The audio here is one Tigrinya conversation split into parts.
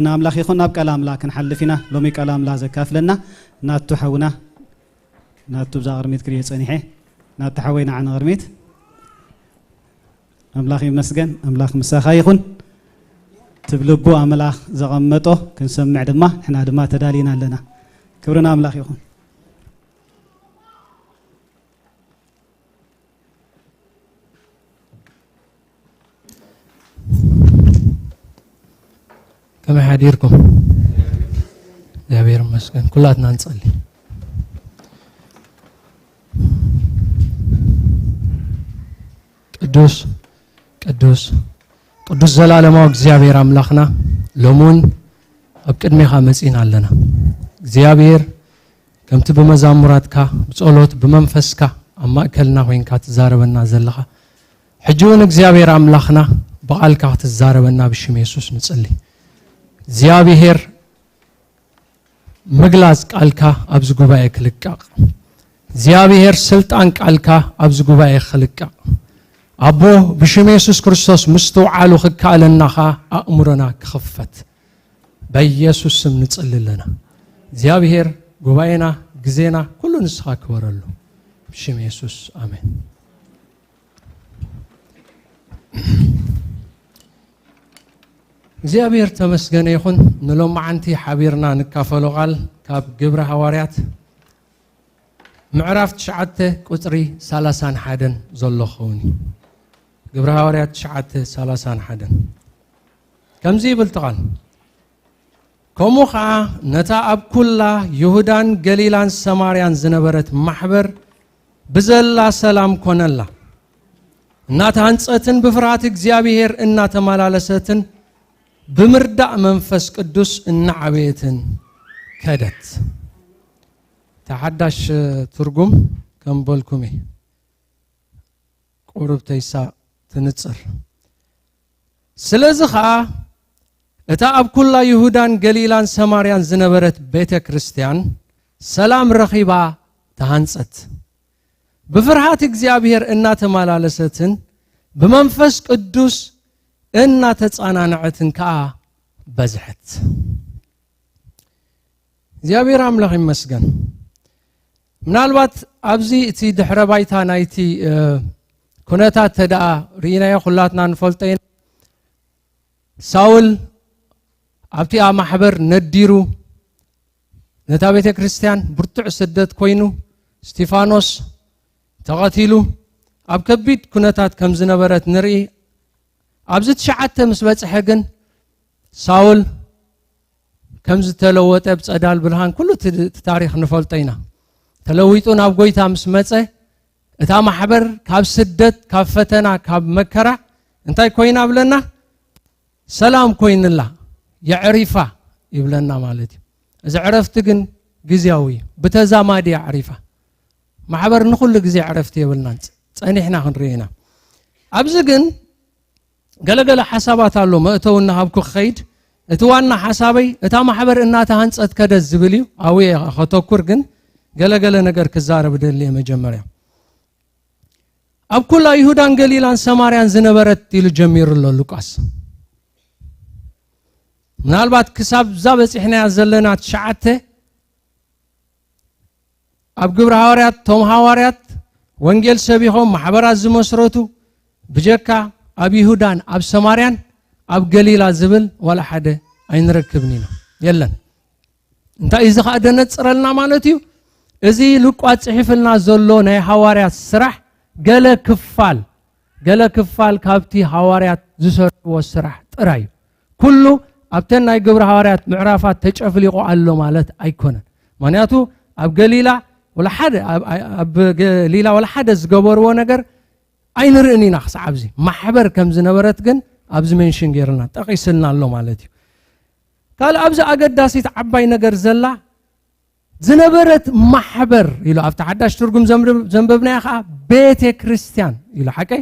ناملاخ يخون ناب كلام لكن حلفنا لومي كلام لا زكاف لنا ناتو حونا ناتو بزاغرميت كريه صنيحه ناتو حوينا عن غرميت املاخ يمسجن املاخ مساخا يخون تبلبو املاخ زغمطو كنسمع دما احنا دما تدالينا لنا كبرنا املاخ يخون كما حديركم يا بير مسكن كلاتنا نصلي قدوس قدوس قدوس زلالماو እግዚአብሔር አምላኽና ሎሙን ኣብ ቅድሜኻ መጽኢና ኣለና እግዚአብሔር ከምቲ በመዛሙራትካ በጸሎት በመንፈስካ ኣብ ማእከልና ኮይንካ ትዛረበና ዘለኻ ሕጂውን እግዚአብሔር አምላኽና በቃልካ ትዛረበና ብሽም ኢየሱስ ንጸሊ እግዚአብሔር መግላጽ ቃልካ ኣብዚ ጉባኤ ክልቃቅ እግዚአብሔር ስልጣን ቃልካ ኣብዚ ጉባኤ ክልቃቅ አቦ ብሽም ኢየሱስ ክርስቶስ ምስተውዓሉ ክካለናኻ አእምሮና ክኽፈት በኢየሱስ ስም ንጸልለና እግዚአብሔር ጉባኤና ግዜና ሁሉ ንስኻ ክበረሉ ብሽም ኢየሱስ አሜን እግዚአብሔር ተመስገነ ይሁን ንሎም ማዓንቲ ሓቢርና ንካፈሎ ቃል ካብ ግብረ ሐዋርያት ምዕራፍ 9 ቁጥሪ 31 ዘሎ ኾኒ ግብረ ሐዋርያት 9:31 ከምዚ ይብል ተቃል ከምኡ ከዓ ነታ ኣብ ኩላ ይሁዳን ገሊላን ሰማርያን ዝነበረት ማሕበር ብዘላ ሰላም ኮነላ እናተሃንጸትን ብፍርሃት እግዚአብሔር እናተመላለሰትን بمردع منفس قدوس النعبيتن كدت تحداش ترجم كم بالكمي قرب تيسا تنتصر سلازخا اتا اب كل يهودان قليلان سماريان زنبرت بيت كريستيان سلام رخيبا تهانصت بفرحات እግዚአብሔር እናተመላለሰትን بمنفس قدوس እና ተጻናናዕትን ከአ በዝሕት እግዚአብሔር አምላኽ ይመስገን ምናልባት ኣብዚ እቲ ድሕረ ባይታ ናይቲ ኩነታት ተዳአ ሪናዮ ሁላትና ንፈልጠን ሳውል ኣብቲ ማሕበር ነዲሩ ነታ ቤተ ክርስቲያን ብርቱዕ ስደት ኮይኑ ስቲፋኖስ ተቐቲሉ ኣብ ከቢድ ኩነታት ከም ዝነበረት ንርኢ ኣብዚ ተሸዓተ ምስ በጽሐ ግን ሳውል ከም ዝተለወጠ ብጸዳል ብርሃን ኩሉ ታሪኽ ንፈልጠይና ተለዊጡ ናብ ጎይታ ምስ መጸ እታ ማሕበር ካብ ስደት ካብ ፈተና ካብ መከራ እንታይ ኮይና ብለና ሰላም ኮይንላ የዕሪፋ ይብለና ማለት እዩ እዚ ዕረፍቲ ግን ግዝያዊ በተዛማዲ የዕሪፋ ማሕበር ንኹሉ ግዜ ዕረፍቲ ይብልና ጸኒሕና ክንሪና ኣብዚ ግን ገለገለ ሓሳባት አሎ መእተውና ሃብኩ ኸይድ እትዋና ሓሳበይ እታ ማሕበር እናተሃንጸት ከደዝ ዝብል እዩ አዊ ኸተኩር ግን ገለገለ ነገር ክዛረብ ደል የመጀመሪያ ኣብ ኩላ ይሁዳን ገሊላን ሰማርያን ዝነበረት ኢሉ ጀሚሩ ኣሎ ሉቃስ ምናልባት ክሳብ ዛበጽሕና ዘለና 9 ኣብ ግብረ ሐዋርያት ቶም ሐዋርያት ወንጌል ሰቢኾም ማሕበራት ዝመስረቱ ብጀካ ኣብ ይሁዳን ኣብ ሰማርያን ኣብ ገሊላ ዝብል ወላ ሓደ ኣይንረክብኒና የለን እንታይ እዚ ኸ ደነጽረልና ማለት እዩ እዚ ሉቃስ ጽሒፍልና ዘሎ ናይ ሐዋርያት ስራሕ ገለ ክፋል ካብቲ ሐዋርያት ዝሰርሕዎ ስራሕ ጥራይ ኩሉ ኣብተን ናይ ግብረ ሐዋርያት ምዕራፋት ተጨፍሊቆ ኣሎ ማለት ኣይኮነን ምክንያቱ ኣብ ገሊላ ወላ ሓደ ኣብ ገሊላ ወላ ሓደ ዝገበርዎ ነገር ኣይንርእኒና ክሳብዚ ማሕበር ከም ዝነበረት ግን ኣብዚ ሜንሽን ገይርና ጠቂስልና ኣሎ ማለት እዩ ካል ኣብዚ ኣገዳሲት ዓባይ ነገር ዘላ ዝነበረት ማሕበር ኢሉ ኣብቲ ሓዳሽ ትርጉም ዘንበብናያ ከዓ ቤተ ክርስቲያን ኢሉ ሓቀይ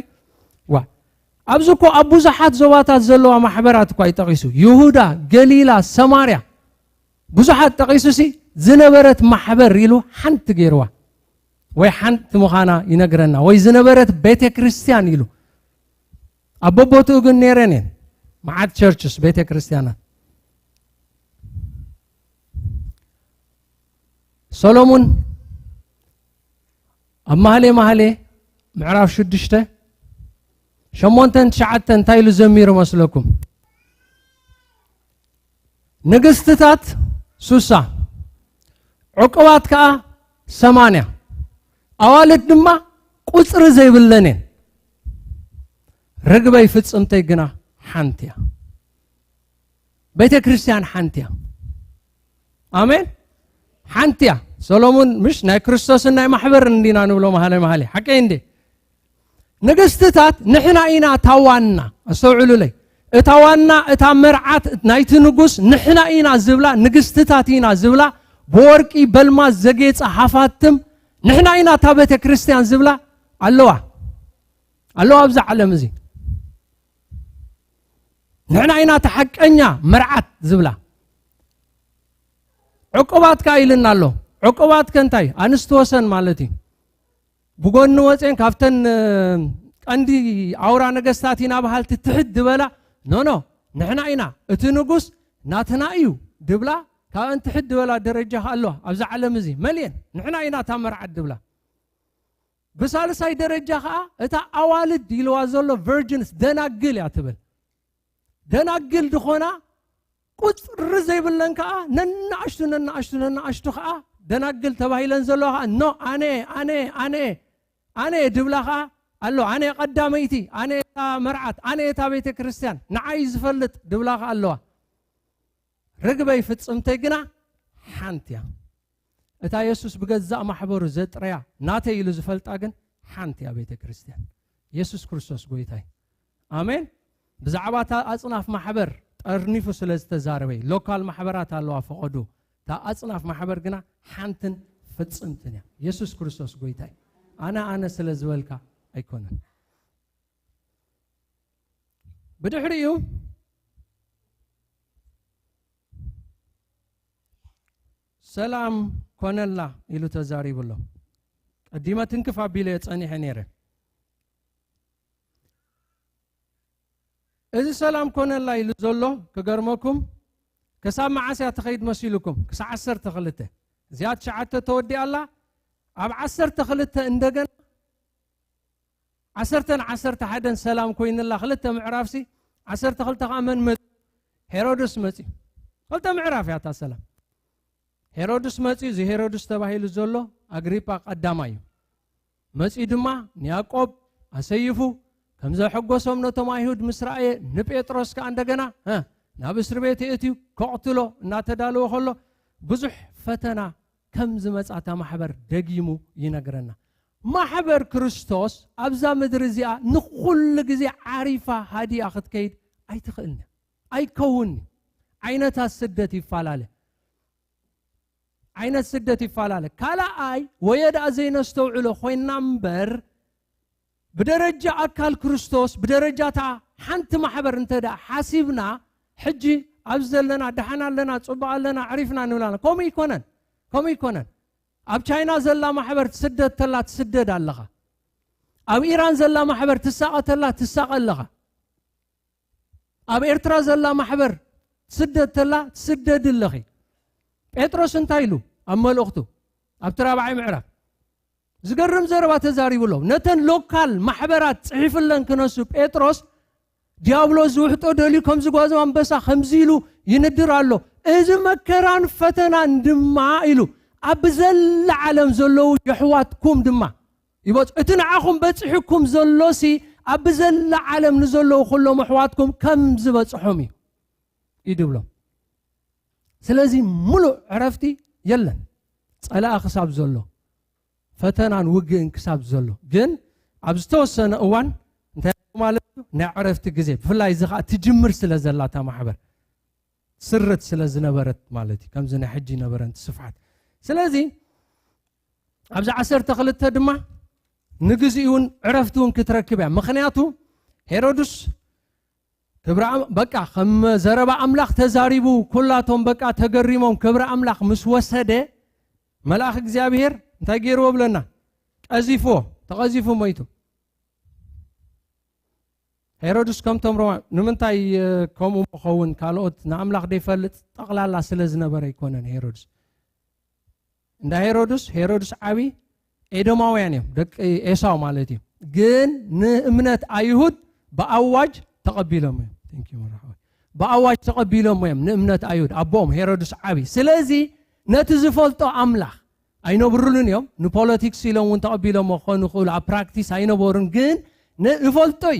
ዋ ኣብዚ እኮ ኣብ ብዙሓት ዞባታት ዘለዋ ማሕበራት እኳ ይጠቂሱ ይሁዳ ገሊላ ሰማርያ ብዙሓት ጠቂሱሲ ዝነበረት ማሕበር ኢሉ ሓንቲ ገይርዋ ወይ ሓንቲ ምዃና ይነግረና ወይ ዝነበረት ቤተ ክርስቲያን ኢሉ አቦቦቱ ግን ነረኔ ማዓት ቸርችስ ቤተ ክርስቲያናት ሰሎሞን أمهلي مهلي معرف شو دشته شمونتن شعتن تايلو زمير مسلكم نقستات سوسا عقوات كا 8 أوالد دما قصر زي بلنين رقبة يفتسمتي قنا حانتيا بيت كريستيان حانتيا آمين حانتيا سولومون مش ناي كريستوس ناي محبر ندينا نبلو مهالي حكي عندي نقستات نحنا إينا تاوانا استوعلوا لي اتاوانا اتامرعات نايت نقص نحنا إينا زبلا نقستات إينا زبلا بوركي بلما زقيت حفاتم نحنا إينا تابت كريستيان زبلا اللوه أبزع على مزي نحنا إينا تحق أنيا مرعات زبلا عقوبات كايلنا له عقوبات كنتاي أنستوسن مالتي بقول نوزين كافتن عندي عورا نقستاتينا بحال تتحد دبلا نو نحنا إينا اتنقص ناتنا إيو دبلا كان تحد ولا درجة الله أبزع على مزي مليون نحنا إينا تامرعات دبلا بس على ساي درجة اتا أوالد يلوازولو virgins دناقل يعتبر دناقل دخونا قد رزي بلنكا ننعشتو دناقل تباهيلن زلوها نو أنا دبلاها قالو أنا قداميتي أنا مرعات أنا تا بيت كريستيان نعايز فلت دبلاها قالوها رقبة يفتسمتيقنا حانتيا اتا يسوس بجزاء محبور زت ريا ناتي يلو زفلت اجن حانتيا بيت كريستيان يسوس كريستوس قويتاي آمين بزعبات أصناف محبر أرنيفو سلازتزاربي لوكال محبرات الله فقدو تا أصناف محبر جنا حانتن فتسمتنيا يسوس كريستوس قويتاي أنا سلازولكا أيكونن بدحريو سلام كون الله يلو تزاري بلو قديمة تنكفى بيلي تساني حنيرة إذا سلام كون الله يلو زلو كقرمكم كسام معاسي تخيد مسيلكم كسا 10 تخلته زياد شعاته تودي الله أب 10 تخلته اندقن 10 حدا سلام كوين الله خلته معرافسي 10 تخلته من هيرودس متي خلته معراف يا سلام هيرودس متي زي هيرودس تباهيل زولو أغريبا قدامايو متي دما نياقوب أسيفو كمزا حقوسهم نتوما يهود مسرائي نبيتروس كأندقنا ناب اسر بيت اتيو كقتلو ناتدالو خلو بزح فتنا كمز مصاتا محبر دقيمو ينقرنا محبر كريستوس أبزا مدرزيا نقول غزي عارفة هادي أخذ كيد أي تخلنا أي كوني عينتها السدة يفعلاله عين السدة يفعلاله كالا أي ويدا زي نستوعله خوين نمبر بدرجة أكال كريستوس بدرجة تا حنت محبر انتدا حاسبنا حجي أبزل لنا دحنا لنا صبع لنا عرفنا نولانا كومي يكونن أب تشاينا زلا محبر تسدد تلا تسدد اللغة أب إيران زلا محبر تساق تلا تساق اللغة أب إرترا زلا محبر تسدد تلا تسدد اللغة بيتروس انتايلو أما الأختو أب ترابعي معرف زقرم زربا تزاري بلو نتن لوكال محبرات صحيف لن كنسو بيتروس ديابلوس وحطو دولي كم زقوازو انبسا خمزيلو يندر اللو إذا مكران فتنا اندما إلو أبزل عالم زلو يحواتكم دما يبقى اتنعاكم بتصحكم زلوسي أبزل عالم نزلو خلو محواتكم كم زبتصحومي يدبلو سلازي ملو عرفتي يلا على أخصاب زلو فتنا نوجه انكساب زلو جن عبستوسن أوان انت مالتو نعرفت جزيب فلا إذا تجمر سلازلاتا محبر سرت سلازنبرت مالتي كم زنا حجي نبرنت صفحات سلازي أبز 10 تخلتها دما نجزيون عرفتون كتركبها مخنياتو هيرودس كبر بقى خم زربا أملاخ تزاريبو كلاتهم بقى تجريمهم كبر أملاخ مسوسده ملاخ እግዚአብሔር تغيرو بلنا تقذفو ميتو هيرودس كم تمرو نمنتاي كم مخون كالوت ناملاخ دي فلت طقلالا سلازنبر يكونن هيرودس እንዳ ሄሮድስ ዓቢ ኤዶማውያን እዮም ደቂ ኤሳው ማለት እዩ ግን ንእምነት አይሁድ በአዋጅ ተቀቢሎም እዮም ቴንክ ዩ መራሕዊ በአዋጅ ተቀቢሎም እዮም ንእምነት አይሁድ አቦም ሄሮድስ ዓቢ ስለዚህ ነቲ ዝፈልጦ አምላኽ አይነብሩልን እዮም ንፖለቲክስ ኢሎም እውን ተቀቢሎም ኮኑ ይኽእሉ ኣብ ፕራክቲስ አይነበሩን ግን ንፈልጦይ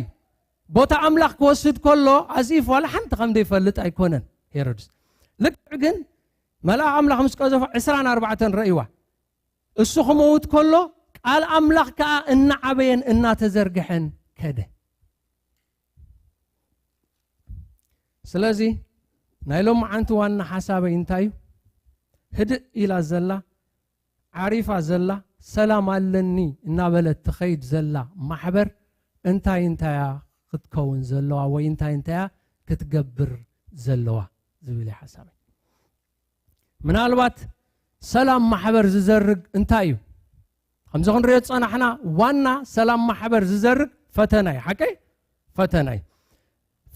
ቦታ አምላኽ ክወስድ ከሎ አዚፍ ዋላ ሓንቲ ከም ዘይፈልጥ ኣይኮነን ሄሮድስ ልክዕ ግን መልአክ አምላኽ ምስ ቀዘፈ 24 ረእይዋ እሱ ክመውት ከሎ ቃል አምላኽ ከዓ እናዓበየን እናተዘርግሐን ከደ ስለዚህ ናይ ሎም ዓንቲ ዋና ሓሳበይ እንታይ ህድእ ኢላ ዘላ ዓሪፋ ዘላ ሰላም አለኒ እናበለት ትኸይድ ዘላ ማሕበር እንታይ ክትከውን ዘለዋ ወይ እንታይ ክትገብር ዘለዋ ዝብል ሓሳበይ ምናልባት ሰላም ማሕበር ዝዘርግ እንታይ እዩ ከምዚ ክንሪኦ ፀናሕና ዋና ሰላም ማሕበር ዝዘርግ ፈተና እዩ ሓቀይ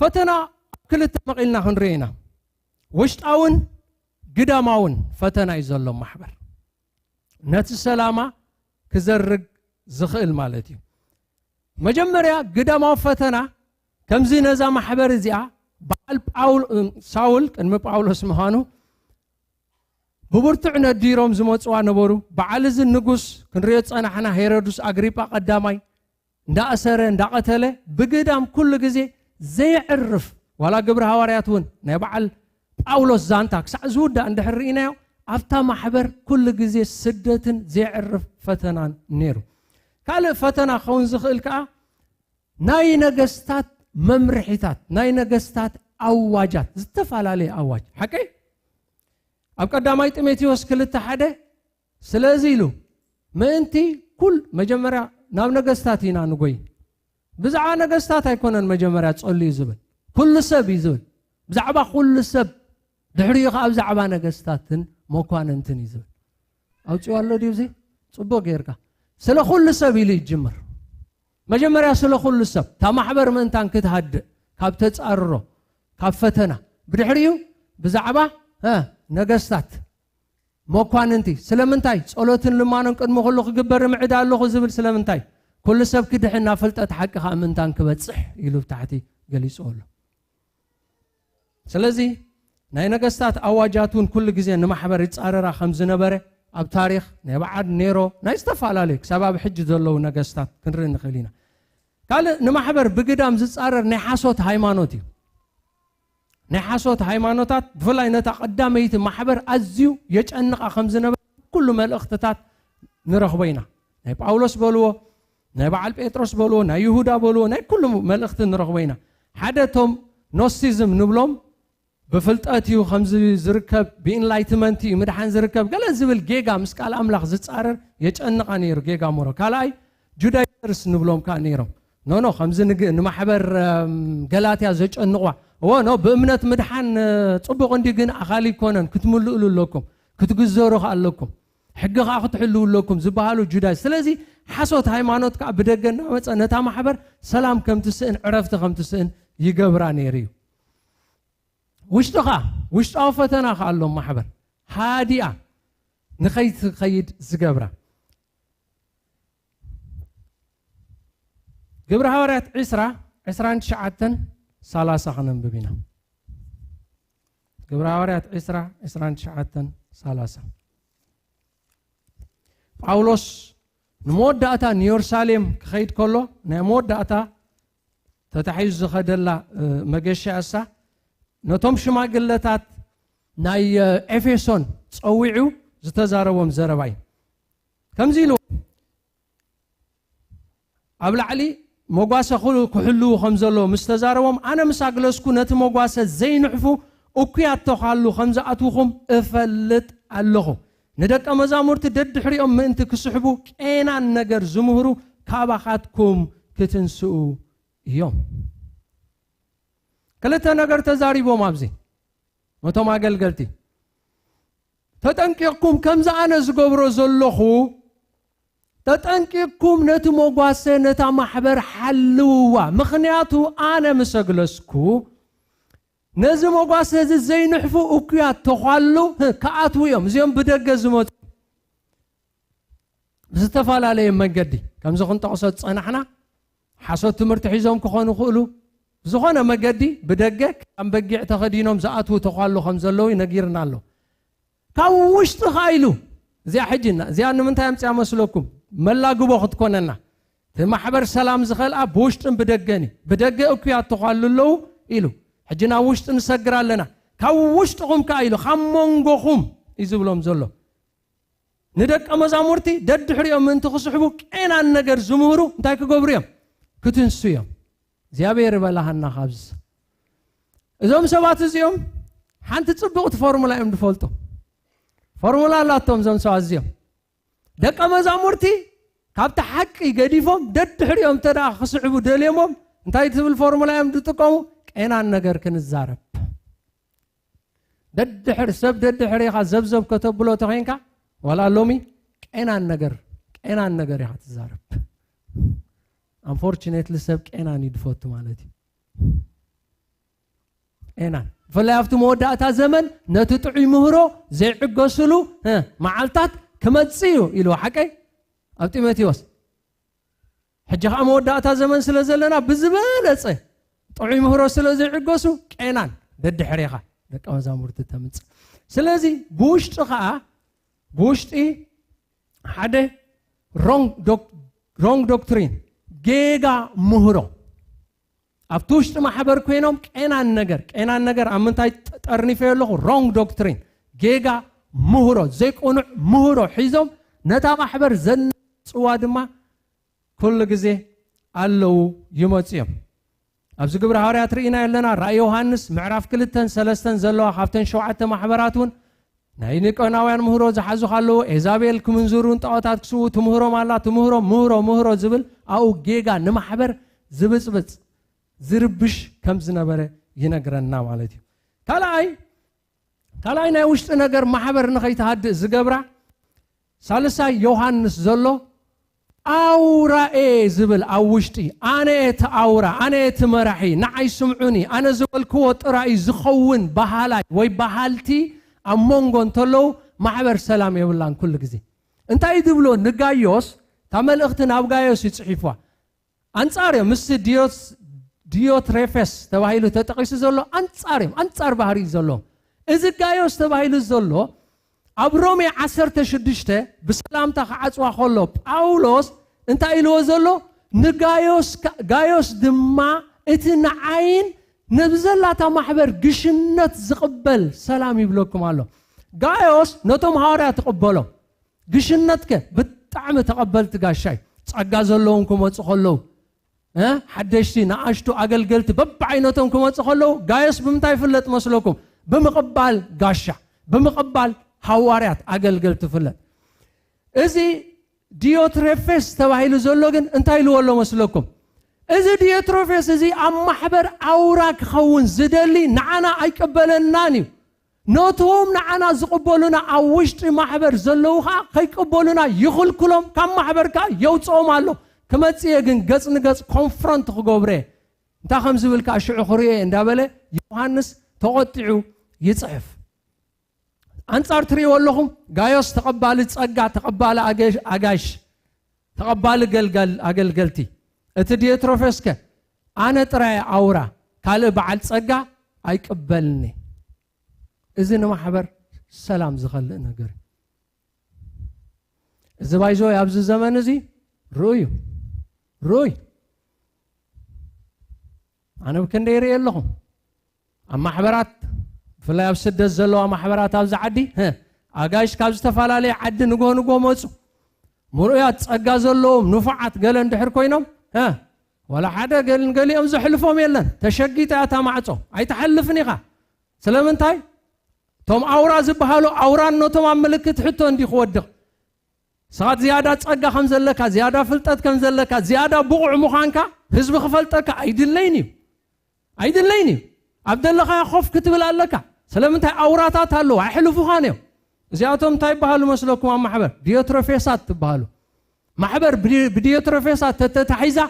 ፈተና ክልተ መቂልና ክንሪኦ ኢና ውሽጣውን ግዳማውን ፈተና እዩ ዘሎ ማሕበር ነቲ ሰላማ ክዘርግ ዝኽእል ማለት እዩ መጀመርያ ግዳማው ፈተና ከምዚ ነዛ ማሕበር እዚኣ በዓል ሳውል ቅድሚ ጳውሎስ ምዃኑ ብብርቱዕ ነዲሮም ዝመፅዋ ነበሩ በዓል እዚ ንጉስ ክንሪኦ ፀናሕና ሄሮድስ አግሪጳ ቀዳማይ እንዳእሰረ እንዳቀተለ ብግዳም ኩሉ ግዜ ዘይዕርፍ ዋላ ግብረ ሐዋርያት እውን ናይ በዓል ጳውሎስ ዛንታ ክሳዕ ዝውዳእ እንድሕር ርኢናዮ ኣብታ ማሕበር ኩሉ ግዜ ስደትን ዘይዕርፍ ፈተናን ነይሩ ካልእ ፈተና ክኸውን ዝኽእል ከዓ ናይ ነገስታት መምርሒታት ናይ ነገስታት ኣዋጃት ዝተፈላለየ ኣዋጅ ሓቀይ ኣብ ቀዳማይ ጢሞቴዎስ 2:1 ስለዚ ኢሉ ምእንቲ ኩል መጀመርያ ናብ ነገስታት ኢና ንጎይ ብዛዕባ ነገስታት ኣይኮነን መጀመርያ ጸልዩ ዝብል ኩሉ ሰብ እዩ ዝብል ብዛዕባ ኩሉ ሰብ ድሕሪኡ ከዓ ብዛዕባ ነገስታትን መኳንንትን እዩ ዝብል ኣውፅኡ ኣሎ ድዩ ዚ ጽቡቕ ጌርካ ስለ ኩሉ ሰብ ኢሉ ይጅምር መጀመርያ ስለ ኩሉ ሰብ ታ ማሕበር ምእንታን ክትሃድእ ካብ ተጻርሮ ካብ ፈተና ብድሕሪኡ ብዛዕባ ነገስታት መኳንንቲ ስለምንታይ ጸሎትን ልማኖን ቅድሚ ኩሉ ክግበር ምዕዳ ኣለኹ ዝብል ስለምንታይ ኩሉ ሰብ ክድሕና ፍልጠት ሓቂ ከዓ ምእንታን ክበጽሕ ኢሉ ታሕቲ ገሊጹ ኣሎ ስለዚ ናይ ነገስታት ኣዋጃቱን ኩሉ ግዜ ንማሕበር ይጻረራ ከም ዝነበረ ኣብ ታሪኽ ናይ በዓል ኔሮ ናይ ዝተፈላለዩ ክሳብ ሕጂ ዘለዉ ነገስታት ክንርኢ ንኽእል ኢና ካልእ ንማሕበር ብግዳም ዝጻረር ናይ ሓሶት ሃይማኖት እዩ ናይ ሓሶት ሃይማኖታት ብፍላይ ነታ ቀዳመይቲ ማሕበር ኣዝዩ የጨንቃ ከም ዝነበረ ኩሉ መልእኽትታት ንረኽቦ ኢና ናይ ጳውሎስ በልዎ ናይ በዓል ጴጥሮስ በልዎ ናይ ይሁዳ በልዎ ናይ ኩሉ መልእኽቲ ንረኽቦ ኢና ሓደ ቶም ኖስቲዝም ንብሎም ብፍልጠት እዩ ከምዚ ዝርከብ ብኢንላይትመንት እዩ ምድሓን ዝርከብ ገለ ዝብል ጌጋ ምስ ቃል ኣምላኽ ዝጻረር የጨንቃ ነይሩ ጌጋ ሞሮ ካልኣይ ጁዳይተርስ ንብሎም ከዓ ነይሮም ኖ ከምዚ ንማሕበር ገላትያ ዘጨንቕዋ ኖ ብእምነት ምድሓን ጽቡቕ እንዲ ግን ኣኻሊ ይኮነን ክትምልእሉ ኣለኩም ክትግዘሩ ኣለኩም ሕጊ ከዓ ክትሕልው ኣለኩም ዝበሃሉ ጁዳይ ስለዚ ሓሶት ሃይማኖት ከዓ ብደገ እናመፀ ነታ ማሕበር ሰላም ከም ትስእን ዕረፍቲ ከም ትስእን ይገብራ ነይሩ እዩ ውሽጣዊ ፈተና ከዓ ኣሎም ማሕበር ሃዲኣ ንኸይትኸይድ ዝገብራ ግብረ ሐዋርያት 29:30 ክንንብብ ኢና ግብረ ሐዋርያት 29:30 ጳውሎስ ንመወዳእታ ንኢየሩሳሌም ክኸይድ ከሎ ናይ መወዳእታ ተታሒዙ ዝኸደላ መገሻ እሳ ነቶም ሽማግለታት ናይ ኤፌሶን ፀዊዑ ዝተዛረቦም ዘረባይ ከምዚ ኢሉ ኣብ ላዕሊ መጓሰ ክሕልው ከም ዘሎ ምስ ተዛረቦም ኣነ ምስ ኣግለስኩ ነቲ መጓሰ ዘይንሕፉ እኩያት ተኻሉ ከም ዝኣትውኹም እፈልጥ ኣለኹ ንደቀ መዛሙርቲ ደድሕሪኦም ምእንቲ ክስሕቡ ቄናን ነገር ዝምህሩ ካባኻትኩም ክትንስኡ እዮም ክልተ ነገር ተዛሪቦም ኣብዚ መቶም ኣገልገልቲ ተጠንቂቕኩም ከምዚ ኣነ ዝገብሮ ዘለኹ ተጠንቂቕኩም ነቲ መጓሰ ነታ ማሕበር ሓልውዋ ምኽንያቱ ኣነ ምስ ኣግለስኩ ነዚ መጓሰ እዚ ዘይንሕፉ እኩያት ተኻሉ ከኣትው እዮም እዚኦም ብደገ ዝመፁ بزتفالالي مجدي كم زخن تقصد صنحنا حسوت تمرت حيزهم كخانو خلو زخنا مجدي بدقك أم بقيع تخدينهم زاتو تقالو خمزلو ينقيرنا له كوش تخايلو زي حجنا زي أنه من تايم تعمل سلوكم ملا جبوا خدكوننا ثم حبر سلام زخل بوشتن بدقني بدق أكيا تقالو له إلو حجنا وشتن سجر لنا كوشتهم كايلو خمونجهم يزبلهم زلو ندك أمازامورتي دد حريم من تخصحبوك أين النجر زمورو نتايك قبريم كتنسيهم زيابير بالله خبز إذا سوات زيهم حنت تصبغت فورمولا إم دفولتو فورمولا لا توم زم سوازيهم دك أمازامورتي كابت حق يقديفهم دد حريم تدا خصحبو دليمهم نتايك تبل فورمولا إم دتقوم أين النجر كنزارب دد حر سب دد حري خزبزب كتب بلو تخينكا ولا لومي كأنا النجار يا تزارب unfortunately سب كأنا ندفوت مالتي أنا فلا يفتو مودة زمن نتطعي مهرو زي عقصلو معلتات كما تصيو إلو حكي أبتي ماتيوس حجة مودة زمن سلزلنا بزبالة طعي مهرو سلزي عقصو كأنا دد حريقة دك أوزامور تتمنس سلزي بوش تخا بوشتي حدا wrong doctrine جيجا مهرو أبتوشت ما حبر كوينهم كأنا النجر أمنتاي ترني فيه له wrong doctrine جيجا مهرو زيك أنو مهرو حيزهم نتا ما حبر زن سواد ما كل جزء الله يمتيم أبز قبر هاريات رينا لنا رأي يوحنس معرف كلتن سلستن زلوا خافتن شوعة ما حبراتون ناينك أنا ويان مهرو زحزو خلو إزابيل كمنزورون تقاطات كسو تمهرو مالا تمهرو مهرو زبل أو جيجا نما حبر زبس زربش كم زنبرة ينقرنا مالتي كلاي ناوشت نقر ما حبر نخيت هاد زقبرة سالسا يوحنس زلو أورا زبل أوشتي أنا تأورا أنا تمرحي نعي سمعوني أنا زبل كوت رأي زخون بحالاي وي بحالتي أمونغون تلو محبر سلام يولان كل جزء أنت يدبلو نجايوس تعمل أختنا أبغايوس يتصحفوا أنصاري مس ديوتريفس تباهيلو تتقيس زلو أنصار بحري زلو إذا جايوس تباهيلو زلو أبرومي 10 بسلام تخعصوا خلو باولوس أنت إلو زلو نجايوس دما اتنعين نبزلاتا محبر قشنت زقبل سلام يبلوكم الله غايوس نتوم هاريا تقبلوا قشنتك بتعم تقبلت قاشاي تصقا زلونكم وتصخلو حدشتي نعشتو اقلقلت ببعينتكم وتصخلو غايوس بمتاي فلت مسلوكم بمقبال قاشا بمقبال حواريات اقلقلت فلت ازي ديوتريفس تباهيلو زلوغن انتاي لولو مسلوكم إذا ديوتروفيس إذا أم محبر أوراك خون زدلي نعنا أيقبلناني نوتهم نعنا زقبلنا أوشت محبر زلوها خيقبلنا يخل كلهم كم محبر كا يوتصوم الله كما تيجن قص كونفرنت خقبره انت خمس بالك شعوريه اندابله يوحنس تقطعو يصحف أنصار تري واللهم غايوس تقبل تصقع تقبل أجاش تقبل قلقلتي اتديوتروفيسك أنا ترى عورة قال بعد صقع أيقبلني إذن ما حبر سلام زخلق نجر إذا بايزو يابز الزمن زي روي أنا بكنديري لهم أما حبرات فلا يبسد الزلو أما حبرات أبز عدي أجايش كابز تفعلالي عد نقو موتسو مرؤيات صقع زلوهم نفعت قال اندحر كوينهم ولا حدا قال لي امزح حلفهم يلن تشقيت اتا معصو اي تحلفني خا سلامنتاي توم اورا زبحالو اورا نوتم ملكت حتو اندي خودق ساعات زياده صقا خمزلكا زياده فلطت كمزلكا زياده بقع مخانكا حزب خفلتك ايدليني عبد الله خا خوف كتبل لك سلامنتاي اوراتات هلو احلفو خانيو زياتهم تاي بحالو مسلوكم محبر ديوتروفيسات تبحالو محبر بديوتروفيسات تتحيزا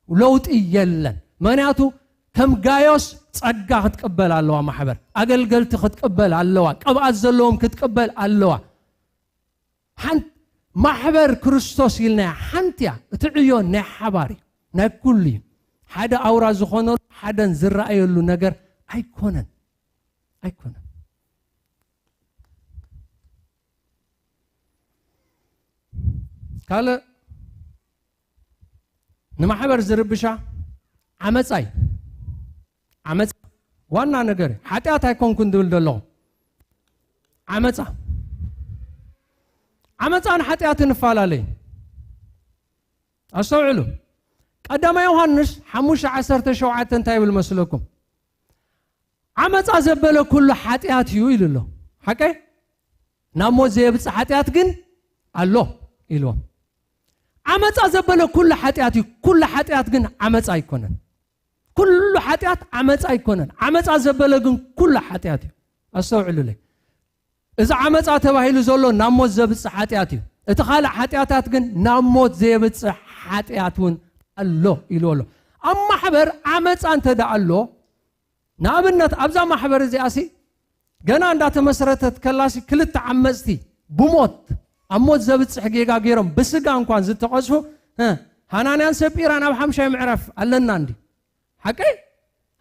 ولوط يلن منياتو كم غايوس صقا تقبل الله محبر اقلقلت تقبل الله قبعت زلوم كتقبل الله حنت ማሕበር ክርስቶስ ኢልና ሓንቲያ እትዕዮ ናይ ሓባሪ ናይ ኩሉ ሓደ ኣውራ ዝኾነ ሓደን ዝረኣየሉ ነገር ኣይኮነን ካለ ንማሕበር ዝርብሻ ዓመፃይ ዋና ነገር ሓጢአት ኣይኮንኩን ድብል ደለኹ ዓመፃን ሓጢአትን ንፈላለዩ ኣስተውዕሉ ቀዳማይ ዮሐንስ 5:17 እንታይ ይብል መስለኩም ዓመፃ ዘበለ ኩሉ ሓጢአት እዩ ኢሉሎ ሓቀይ ናብ ሞት ዘየብፅሕ ሓጢአት ግን ኣሎ ኢልዎም ዓመፃ ዘበለ ኩሉ ሓጢአት እዩ ኩሉ ሓጢአት ግን ዓመፃ ኣይኮነን ኩሉ ሓጢአት ዓመፃ ኣይኮነን ዓመፃ ዘበለ ግን ኩሉ ሓጢአት እዩ ኣስተውዕሉለይ እዚ ዓመፃ ተባሂሉ ዘሎ ናብ ሞት ዘብፅሕ ሓጢአት እዩ እቲ ካልእ ሓጢአታት ግን ናብ ሞት ዘየብፅሕ ሓጢአት እውን ኣሎ ኢልዎ ኣሎ ኣብ ማሕበር ዓመፃ እንተዳኣሎ ንኣብነት ኣብዛ ማሕበር እዚኣሲ ገና እንዳተመስረተት ከላሲ ክልተ ዓመፅቲ ብሞት ኣብ ሞት ዘብፅሕ ጌጋ ገይሮም ብስጋ እንኳን ዝተቐፅፉ ሃናንያን ሰጲራን ኣብ 5 ምዕራፍ ኣለና እንዲ ሓቀይ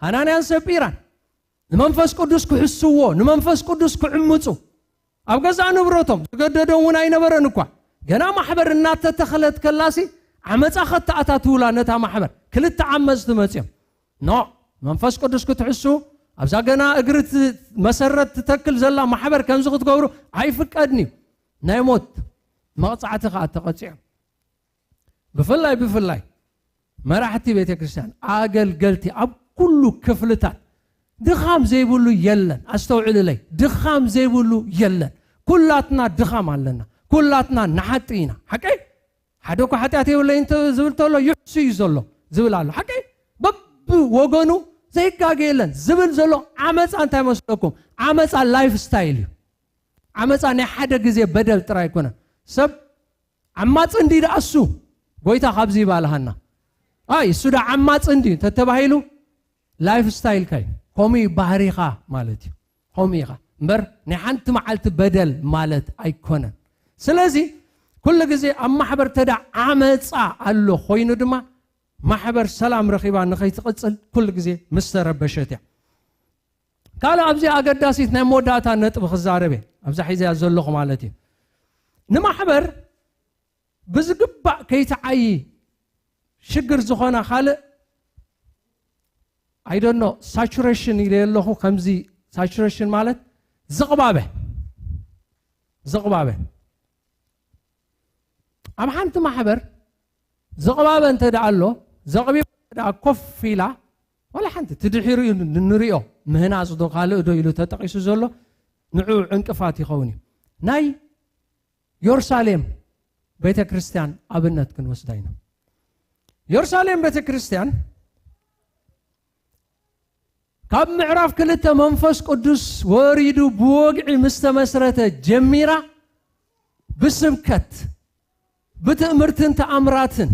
ሃናንያን ሰጲራን ንመንፈስ ቅዱስ ክሕስዎ ንመንፈስ ቅዱስ ክዕምፁ ኣብ ገዛ ንብረቶም ዝገደዶም እውን ኣይነበረን እኳ ገና ማሕበር እናተተኸለት ከላሲ ዓመፃ ከተኣታትውላ ነታ ማሕበር ክልተ ዓመፅቲ መፅኦም መንፈስ ቅዱስ ክትሕሱ ኣብዛ ገና እግሪ መሰረት ትተክል ዘላ ማሕበር ከምዚ ክትገብሩ ኣይፍቀድኒ ናይ ሞት መቕፃዕቲ ከዓ ተቐፂዖም ብፍላይ መራሕቲ ቤተ ክርስቲያን ኣገልገልቲ ኣብ ኩሉ ክፍልታት ድኻም ዘይብሉ የለን ኣስተውዕሉለይ ድኻም ዘይብሉ የለን ኩላትና ድኻም ኣለና ኩላትና ንሓጢ ኢና ሓቀይ ሓደ እኳ ሓጢአት የብለይ ዝብል ተሎ ይሕሱ እዩ ዘሎ ዝብል ኣሎ ሓቀይ በብወገኑ ዘይጋገ የለን ዝብል ዘሎ ዓመፃ እንታይ መስለኩም ዓመፃ ላይፍ ስታይል እዩ ዓመፃ ናይ ሓደ ግዜ በደል ጥራይ ኣይኮነን ሰብ ዓማፅ እንዲ ደኣሱ ጎይታ ካብዚ ይባልሃና እሱ ዳ ዓማፅ እንዲ ተተባሂሉ ላይፍ ስታይል ካይ ከምኡ ባህሪኻ ማለት እዩ ከምኡ ኢኻ እምበር ናይ ሓንቲ መዓልቲ በደል ማለት ኣይኮነን ስለዚ ኩሉ ግዜ ኣብ ማሕበር ተዳ ዓመፃ ኣሎ ኮይኑ ድማ ማሕበር ሰላም ረኺባ ንኸይትቕፅል ኩሉ ግዜ ምስ ተረበሸት እያ ካልእ ኣብዚ ኣገዳሲት ናይ መወዳእታ ነጥቢ ክዛረበ ኣብዛ ሒዘያ ዘለኹ ማለት እዩ ንማሕበር ብዝግባእ ከይተዓይ ሽግር ዝኾነ ካልእ ኣይደኖ ሳቹሬሽን ኢለ ኣለኹ ከምዚ ሳቹሬሽን ማለት ዝቕባበ ኣብ ሓንቲ ማሕበር ዝቕባበ እንተደኣ ኣሎ ዘቕቢባ እንተደኣ ኮፍ ኢላ ወላ ሓንቲ ትድሒሩ ንሪኦ ምህናፅ ዶ ካልእ ዶ ኢሉ ተጠቂሱ ዘሎ ንዑ ዕንቅፋት ይኸውን እዩ ናይ ኢየሩሳሌም ቤተ ክርስቲያን ኣብነት ክንወስዳ ኢና ኢየሩሳሌም ቤተ ክርስቲያን ካብ ምዕራፍ 2 መንፈስ ቅዱስ ወሪዱ ብወግዒ ምስ ተመስረተ ጀሚራ ብስብከት ብትእምርትን ተኣምራትን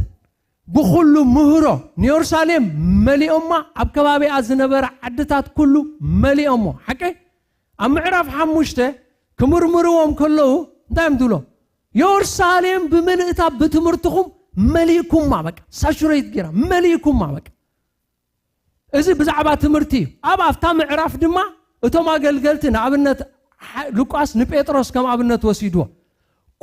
ብኩሉ ምህሮ ንኢየሩሳሌም መሊኦማ ኣብ ከባቢኣ ዝነበረ ዓድታት ኩሉ መሊኦሞ ሓቀይ ኣብ ምዕራፍ 5 ክምርምርዎም ከለዉ እንታይ ምድሎ ኢየሩሳሌም ብምልእታ ብትምህርትኹም መሊእኩማ በቃ ሳቹሬት ጌራ መሊእኩማ በቃ እዚ ብዛዕባ ትምህርቲ ኣብ ኣፍታ ምዕራፍ ድማ እቶም ኣገልገልቲ ንኣብነት ሉቃስ ንጴጥሮስ ከም ኣብነት ወሲድዎ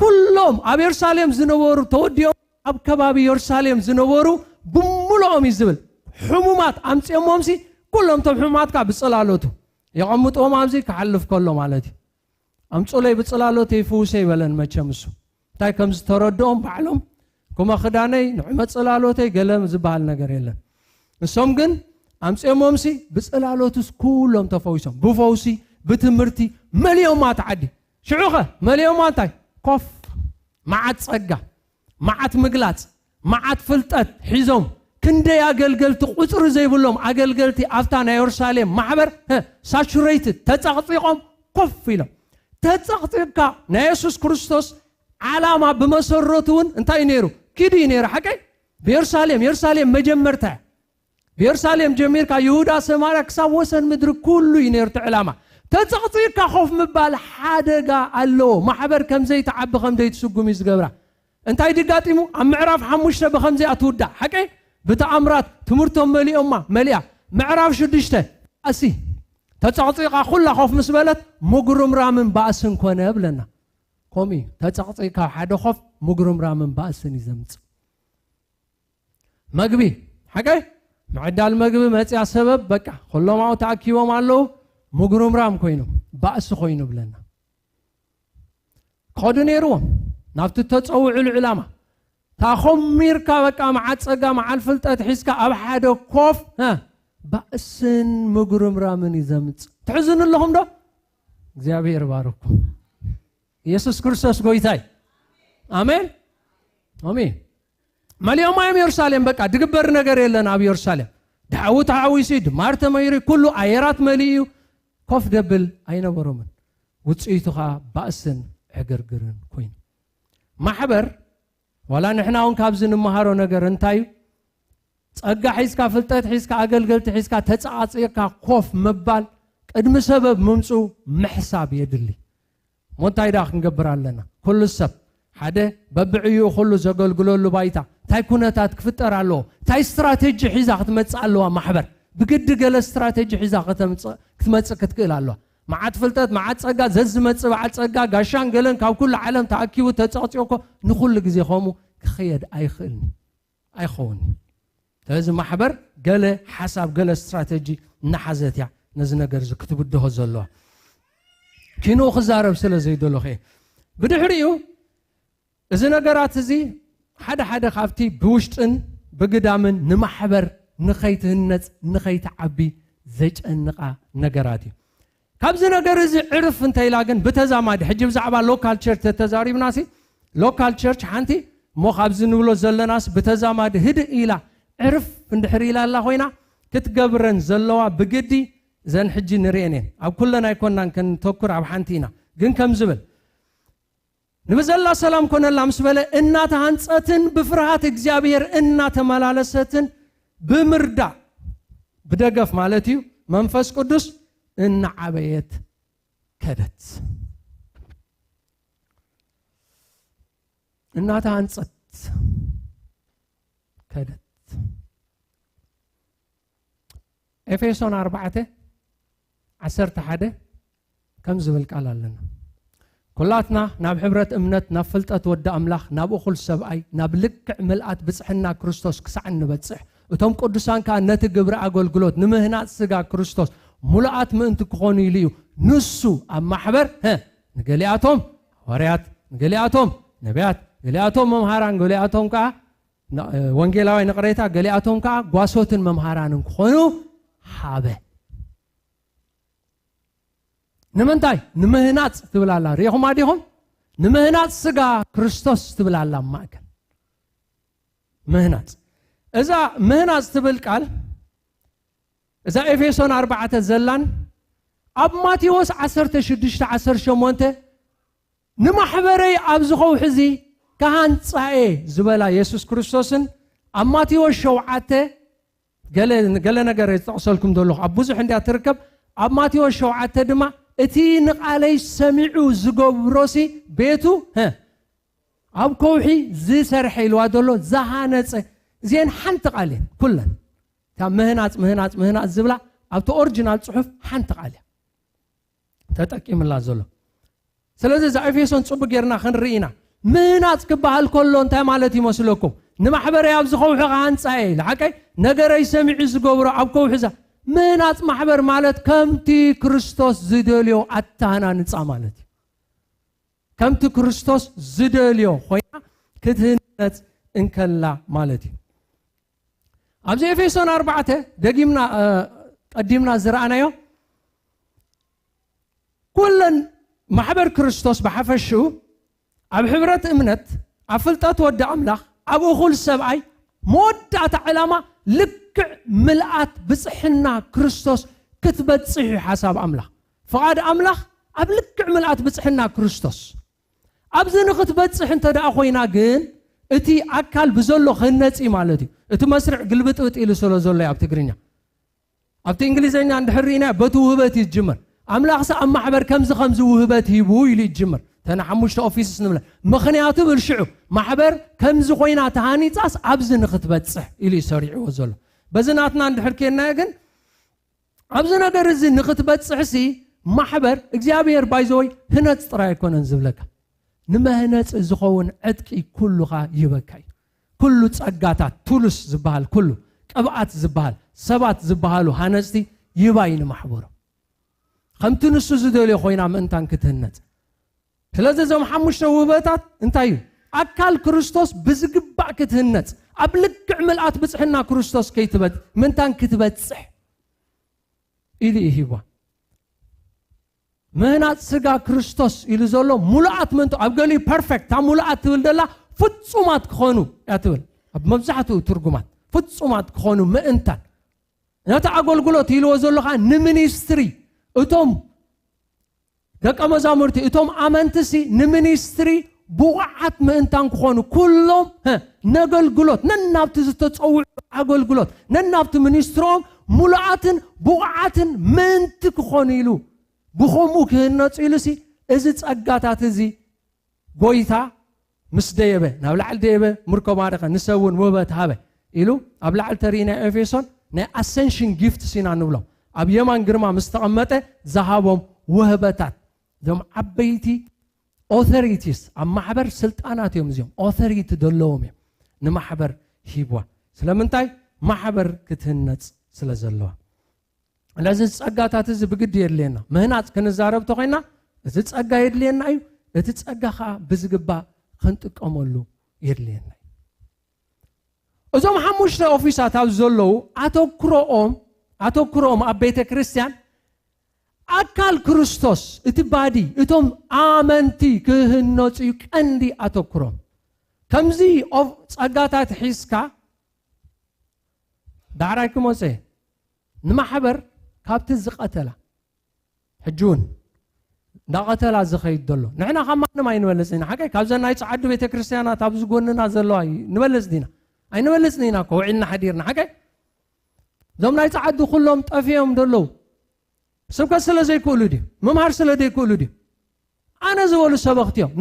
ኩሎም ኣብ ኢየሩሳሌም ዝነበሩ ተወዲኦም ኣብ ከባቢ ኢየሩሳሌም ዝነበሩ ብምሉኦም ዝብል ሕሙማት ኣምፂኦሞምሲ ኩሎም ቶም ሕሙማትካ ብፅላሎቱ የቐምጥዎም ኣብዚ ክሓልፍ ከሎ ማለት እዩ ኣምፁለይ ብፅላሎት ይፍውሰ ይበለን መቸም እሱ እንታይ ከም ዝተረድኦም ባዕሎም ኩማ ክዳነይ ንዕመት ፅላሎተይ ገለም ዝበሃል ነገር የለን እሶም ግን ኣምፂኦሞምሲ ብፅላሎቱስ ኩሎም ተፈዊሶም ብፈውሲ ብትምህርቲ መሊኦማ ተዓዲ ሽዑኸ መሊኦማ እንታይ ኮፍ መዓት ፀጋ መዓት ምግላፅ መዓት ፍልጠት ሒዞም ክንደይ ኣገልገልቲ ቁፅሪ ዘይብሎም ኣገልገልቲ ኣፍታ ናይ ኢየሩሳሌም ማሕበር ሳቹሬትድ ተፀቕፂቆም ኮፍ ኢሎም ተፀቕፂቅካ ናይ ኢየሱስ ክርስቶስ ዓላማ ብመሰረቱ እውን እንታይ ነይሩ ኪዲ ነይሩ ሓቀይ ኢየሩሳሌም መጀመርታ بيرساليم جميل كا يهودا سمارا كساوسن مدر كله ينيرت علامة تتقطير كخوف مبال حادقا اللو محبر كم زي تعب خم دي تسوق ميز قبرة እንታይ ድጋጢሙ ኣብ ምዕራፍ 5 በከምዚ ኣትውዳእ ሓቀይ ብተኣምራት ትምህርቶም መሊኣ ምዕራፍ 6 ኣሲ ተጸቕጺቃ ኩላ ኾፍ ምስ በለት ምጉርምራምን ባእስን ኮነ ብለና ከምኡ ተጸቕጺቃ ሓደ ኾፍ ምጉርምራምን ባእስን ይዘምጽ መግቢ ሓቀይ معدال مغب مصيا سبب بقى كلهم او تاكيوم አለው مغرمرام ኮይኖም ባእስ ኮይኑ ብለና ኮድኔሩ ናብቲ ተጸውዑ ዕላማ ታኸሚርካ በቃ ማዓጸጋ ማዓል ፍልጠት ሒስካ ኣብ ሓደ ኮፍ ባእስን مغرمرامን ይዘምጽ ትሕዝኑ ኣለኹም ዶ እግዚአብሔር ባረኩም ኢየሱስ ክርስቶስ ጎይታይ አሜን አሜን مليوم ما يرسالم بقى دغبر ነገር የለን ኣብ ኢየሩሳሌም ዳዊት ዓዊሲድ ማርተ መይሪ ኩሉ አየራት መሊዩ ኮፍ ደብል አይነበሩምን ውጽኢቱኻ ባእስን ዕግርግርን ኮይኑ ማሕበር ወላ ንሕናውን ካብዝ ንመሃሮ ነገር እንታይ ጸጋ ሒስካ ፍልጠት ሒስካ አገልገልቲ ሒስካ ተጻጽየካ ኮፍ መባል ቅድሚ ሰበብ ምምጹ ምሕሳብ የድሊ ሞንታይ ዳ ክንገብር ኣለና ኩሉ ሰብ ሓደ በብዕዩ ኩሉ ዘገልግለሉ ባይታ ታይ ኩነታት ክፍጠር ኣሎ ታይ ስትራቴጂ ሒዛ ክትመጽእ ኣለዋ ማሕበር ብግድ ገለ ስትራቴጂ ሒዛ ክትመጽእ ክትክእል ኣለዋ ማዓት ፍልጠት ማዓት ጸጋ ዘዝመጽእ በዓል ጸጋ ጋሻን ገለን ካብ ኩሉ ዓለም ተኣኪቡ ተጸቕጽዮኮ ንኹሉ ግዜ ኸሙ ክኸየድ ኣይኽእልኒ ኣይኸውን ስለዚ ማሕበር ገለ ሓሳብ ገለ ስትራቴጂ እናሓዘት እያ ነዚ ነገር ክትብድሆ ዘለዋ ኪኑ ክዛረብ ስለ ዘይደለኹ ብድሕሪኡ እዚ ነገራት እዚ ሓደ ካብቲ ብውሽጥን ብግዳምን ንማሕበር ንኸይትህነጽ ንኸይትዓቢ ዘጨንቃ ነገራት እዩ ካብዚ ነገር እዚ ዕርፍ እንታይ ላግን ብተዛማዲ ሕጂ ብዛዕባ ሎካል ቸርች ተዛሪብናሲ ሎካል ቸርች ሓንቲ ሞ ካብዚ ንብሎ ዘለናስ ብተዛማዲ ህድእ ኢላ ዕርፍ እንድሕር ኢላ ኣላ ኮይና ክትገብረን ዘለዋ ብግዲ ዘን ሕጂ ንርኤነን ኣብ ኩለና ኣይኮናን ክንተኩር ኣብ ሓንቲ ኢና ግን ከም ዝብል ንብዘላ ሰላም ኮነላ ምስ በለ እናተ ሃንጸትን ብፍርሃት እግዚአብሔር እናተ መላለሰትን ብምርዳ ብደገፍ ማለት እዩ መንፈስ ቅዱስ እናዓበየት ከደት እናተ ሃንጸት ከደት ኤፌሶን 4:11 ከም ዝብል ቃል ኣለና كلاتنا ناب حبرت امنت ناب فلطت ود املاح ناب اخل سبعي ناب لكع ملات بصحنا كريستوس كسعن نبصح اتم قدسان كا نت غبر اغلغلوت نمهنات سغا كريستوس ملات منت كخونو يليو نسو ام محبر نغلياتهم وريات نغلياتهم نبيات غلياتهم ممهاران غلياتهم كا ወንጌላዊ ነቅሬታ ገሊአቶም ካ ጓሶትን መምሃራንን ኮኑ ሃበ ንምንታይ ንምህናጽ ትብላላ ሪኹም አዲኹም ንምህናጽ ስጋ ክርስቶስ ትብላላ ማእከል ምህናጽ እዛ ምህናጽ ትብል ቃል እዛ ኤፌሶን 4 ዘላን ኣብ ማቴዎስ 16:18 ንማሕበረይ ኣብ ዝኸው ሕዚ ካሃንጻኤ ዝበላ ኢየሱስ ክርስቶስን ኣብ ማቴዎስ 7 ገለ ነገር ተጠቕሰልኩም ዘለኹ ኣብ ብዙሕ እንዳ ትርከብ ኣብ ማቴዎስ 7 ድማ እቲ ንቃለይ ሰሚዑ ዝገብሮሲ ቤቱ ኣብ ከውሒ ዝሰርሐ ኢልዋ ዘሎ ዝሃነጸ እዚአን ሓንቲ ቃልን ኩለን ታ ምህናጽ ዝብላ ኣብቲ ኦሪጂናል ጽሑፍ ሓንቲ ቃል ተጠቂምላ ዘሎ ስለዚህ ዛ ኤፌሶን ጽቡቅ ጌርና ክንርኢና ምህናጽ ክባሃል ከሎ እንታይ ማለት ይመስለኩም ንማሕበረ ኣብ ዝኸውሑ ሃንጻኤ ለሓቀይ ነገረይ ሰሚዑ ዝገብሮ ኣብ ከውሒዛ ምህናጽ ማሕበር ማለት ከምቲ ክርስቶስ ዝደልዮ ኣታሃናንጻ ማለት ከምቲ ክርስቶስ ዝደልዮ ኮይና ክትህነጽ እንከላ ማለት እዩ ኣብዚ ኤፌሶን 4 ደጊምና ቀዲምና ዝረአናዮ ኩለን ማሕበር ክርስቶስ በሓፈሽኡ ኣብ ሕብረት እምነት ኣብ ፍልጠት ወዲ ኣምላኽ ኣብ እኹል ሰብኣይ መወዳእታ ዕላማ ልክዕ ምልኣት ብጽሕና ክርስቶስ ክትበጽሕ ሓሳብ ኣምላኽ ፍቓድ ኣምላኽ ኣብ ልክዕ ምልኣት ብጽሕና ክርስቶስ ኣብዚ ንኽትበጽሕ እንተደኣ ኮይና ግን እቲ ኣካል ብዘሎ ክነጺ ማለት እዩ እቲ መስርዕ ግልብጥብጥ ኢሉ ስለ ዘሎ ኣብ ትግርኛ ኣብቲ እንግሊዘኛ እንድሕር ኢና በቲ ውህበት ይጅመር ኣምላኽ ኣብ ማሕበር ከምዚ ውህበት ሂቡ ኢሉ ይጅመር ተና ሓሙሽተ ኦፊስስ ንብለ ምኽንያቱ ብልሽዑ ማሕበር ከምዚ ኮይና ተሃኒፃስ ኣብዚ ንኽትበፅሕ ኢሉ ይሰሪዕዎ ዘሎ በዝናትና እንድሕርኬና ግን ኣብዚ ነገር እዚ ንኽትበፅሕሲ ማሕበር እግዚአብሔር ባይዘወይ ህነፅ ጥራይ ኣይኮነን ዝብለካ ንመህነፅ ዝኸውን ዕጥቂ ኩሉኻ ይበካይ ኩሉ ጸጋታት ቱሉስ ዝበሃል ኩሉ ቅብኣት ዝበሃል ሰባት ዝበሃሉ ሃነፅቲ ይባይ ንማሕበሮ ከምቲ ንሱ ዝደልዮ ኮይና ምእንታን ክትህነፅ ስለዚ እዞም ሓሙሽተ ውህበታት እንታይ እዩ ኣካል ክርስቶስ ብዝግባእ ክትህነፅ ኣብ ልክዕ ምልኣት ብፅሕና ክርስቶስ ከይትበት ምእንታን ክትበፅሕ ኢሉ ይሂባ ምህናፅ ስጋ ክርስቶስ ኢሉ ዘሎ ሙሉኣት ምንቶ ኣብ ገሊኡ ፐርፌክት ታ ሙሉኣት ትብል ደላ ፍጹማት ክኾኑ እያ ትብል ኣብ መብዛሕትኡ ትርጉማት ፍጹማት ክኾኑ ምእንታን ነቲ ኣገልግሎት ኢልዎ ዘለኻ ንሚኒስትሪ እቶም ደቀ መዛሙርቲ እቶም ኣመንትሲ ንሚኒስትሪ ብቑዓት ምእንታን ክኾኑ ኩሎም ነገልግሎት ነናብቲ ዝተፀውዑ ኣገልግሎት ነናብቲ ሚኒስትሮም ሙሉኣትን ብቑዓትን ምእንቲ ክኾኑ ኢሉ ብኸምኡ ክህነፁ ኢሉሲ እዚ ጸጋታት እዚ ጎይታ ምስ ደየበ ናብ ላዕሊ ደየበ ምርኮ ማደኸ ንሰውን ውህበት ሃበ ኢሉ ኣብ ላዕሊ ተሪእና ኤፌሶን ናይ ኣሰንሽን ጊፍትስ ኢና ንብሎም ኣብ የማን ግርማ ምስ ተቐመጠ ዝሃቦም ውህበታት እዞም ዓበይቲ ኦቶሪቲስ ኣብ ማሕበር ስልጣናት እዮም እዚኦም ኦቶሪቲ ዘለዎም እዮም ንማሕበር ሂብዋ ስለምንታይ ማሕበር ክትህነፅ ስለ ዘለዋ ለዚ ጸጋታት እዚ ብግዲ የድልየና ምህናፅ ክንዛረብ ተኾይና እዚ ጸጋ የድልየና እዩ እቲ ጸጋ ከዓ ብዝግባእ ክንጥቀመሉ የድልየና እዩ እዞም ሓሙሽተ ኦፊሳት ኣብ ዘለዉ ኣተኩሮኦም ኣብ ቤተ ክርስቲያን ኣካል ክርስቶስ እቲ ባዲ እቶም ኣመንቲ ክህነፁ ቀንዲ ኣተኩሮም ከምዚ ጸጋታት ሒዝካ ዳዕራይ ክመፀ ንማሕበር ካብቲ ዝቐተላ ሕጂውን እንዳቐተላ ዝኸይድ ዘሎ ንሕና ካብ ማንም ኣይንበለፅ ኢና ሓቀይ ካብዘን ናይ ፀዓዱ ቤተ ክርስቲያናት ኣብ ዝጎንና ዘለዋ ንበለፅ ዲና ኣይንበለፅኒ ኢና ኮ ውዒልና ሓዲርና ሓቀይ እዞም ናይ ፀዓዱ ኩሎም ጠፊዮም ደለዉ ስብከት ስለ ዘይክእሉ ድዩ ምምሃር ስለ ዘይክእሉ ድዩ ኣነ ዝበሉ ሰበኽቲ እዮም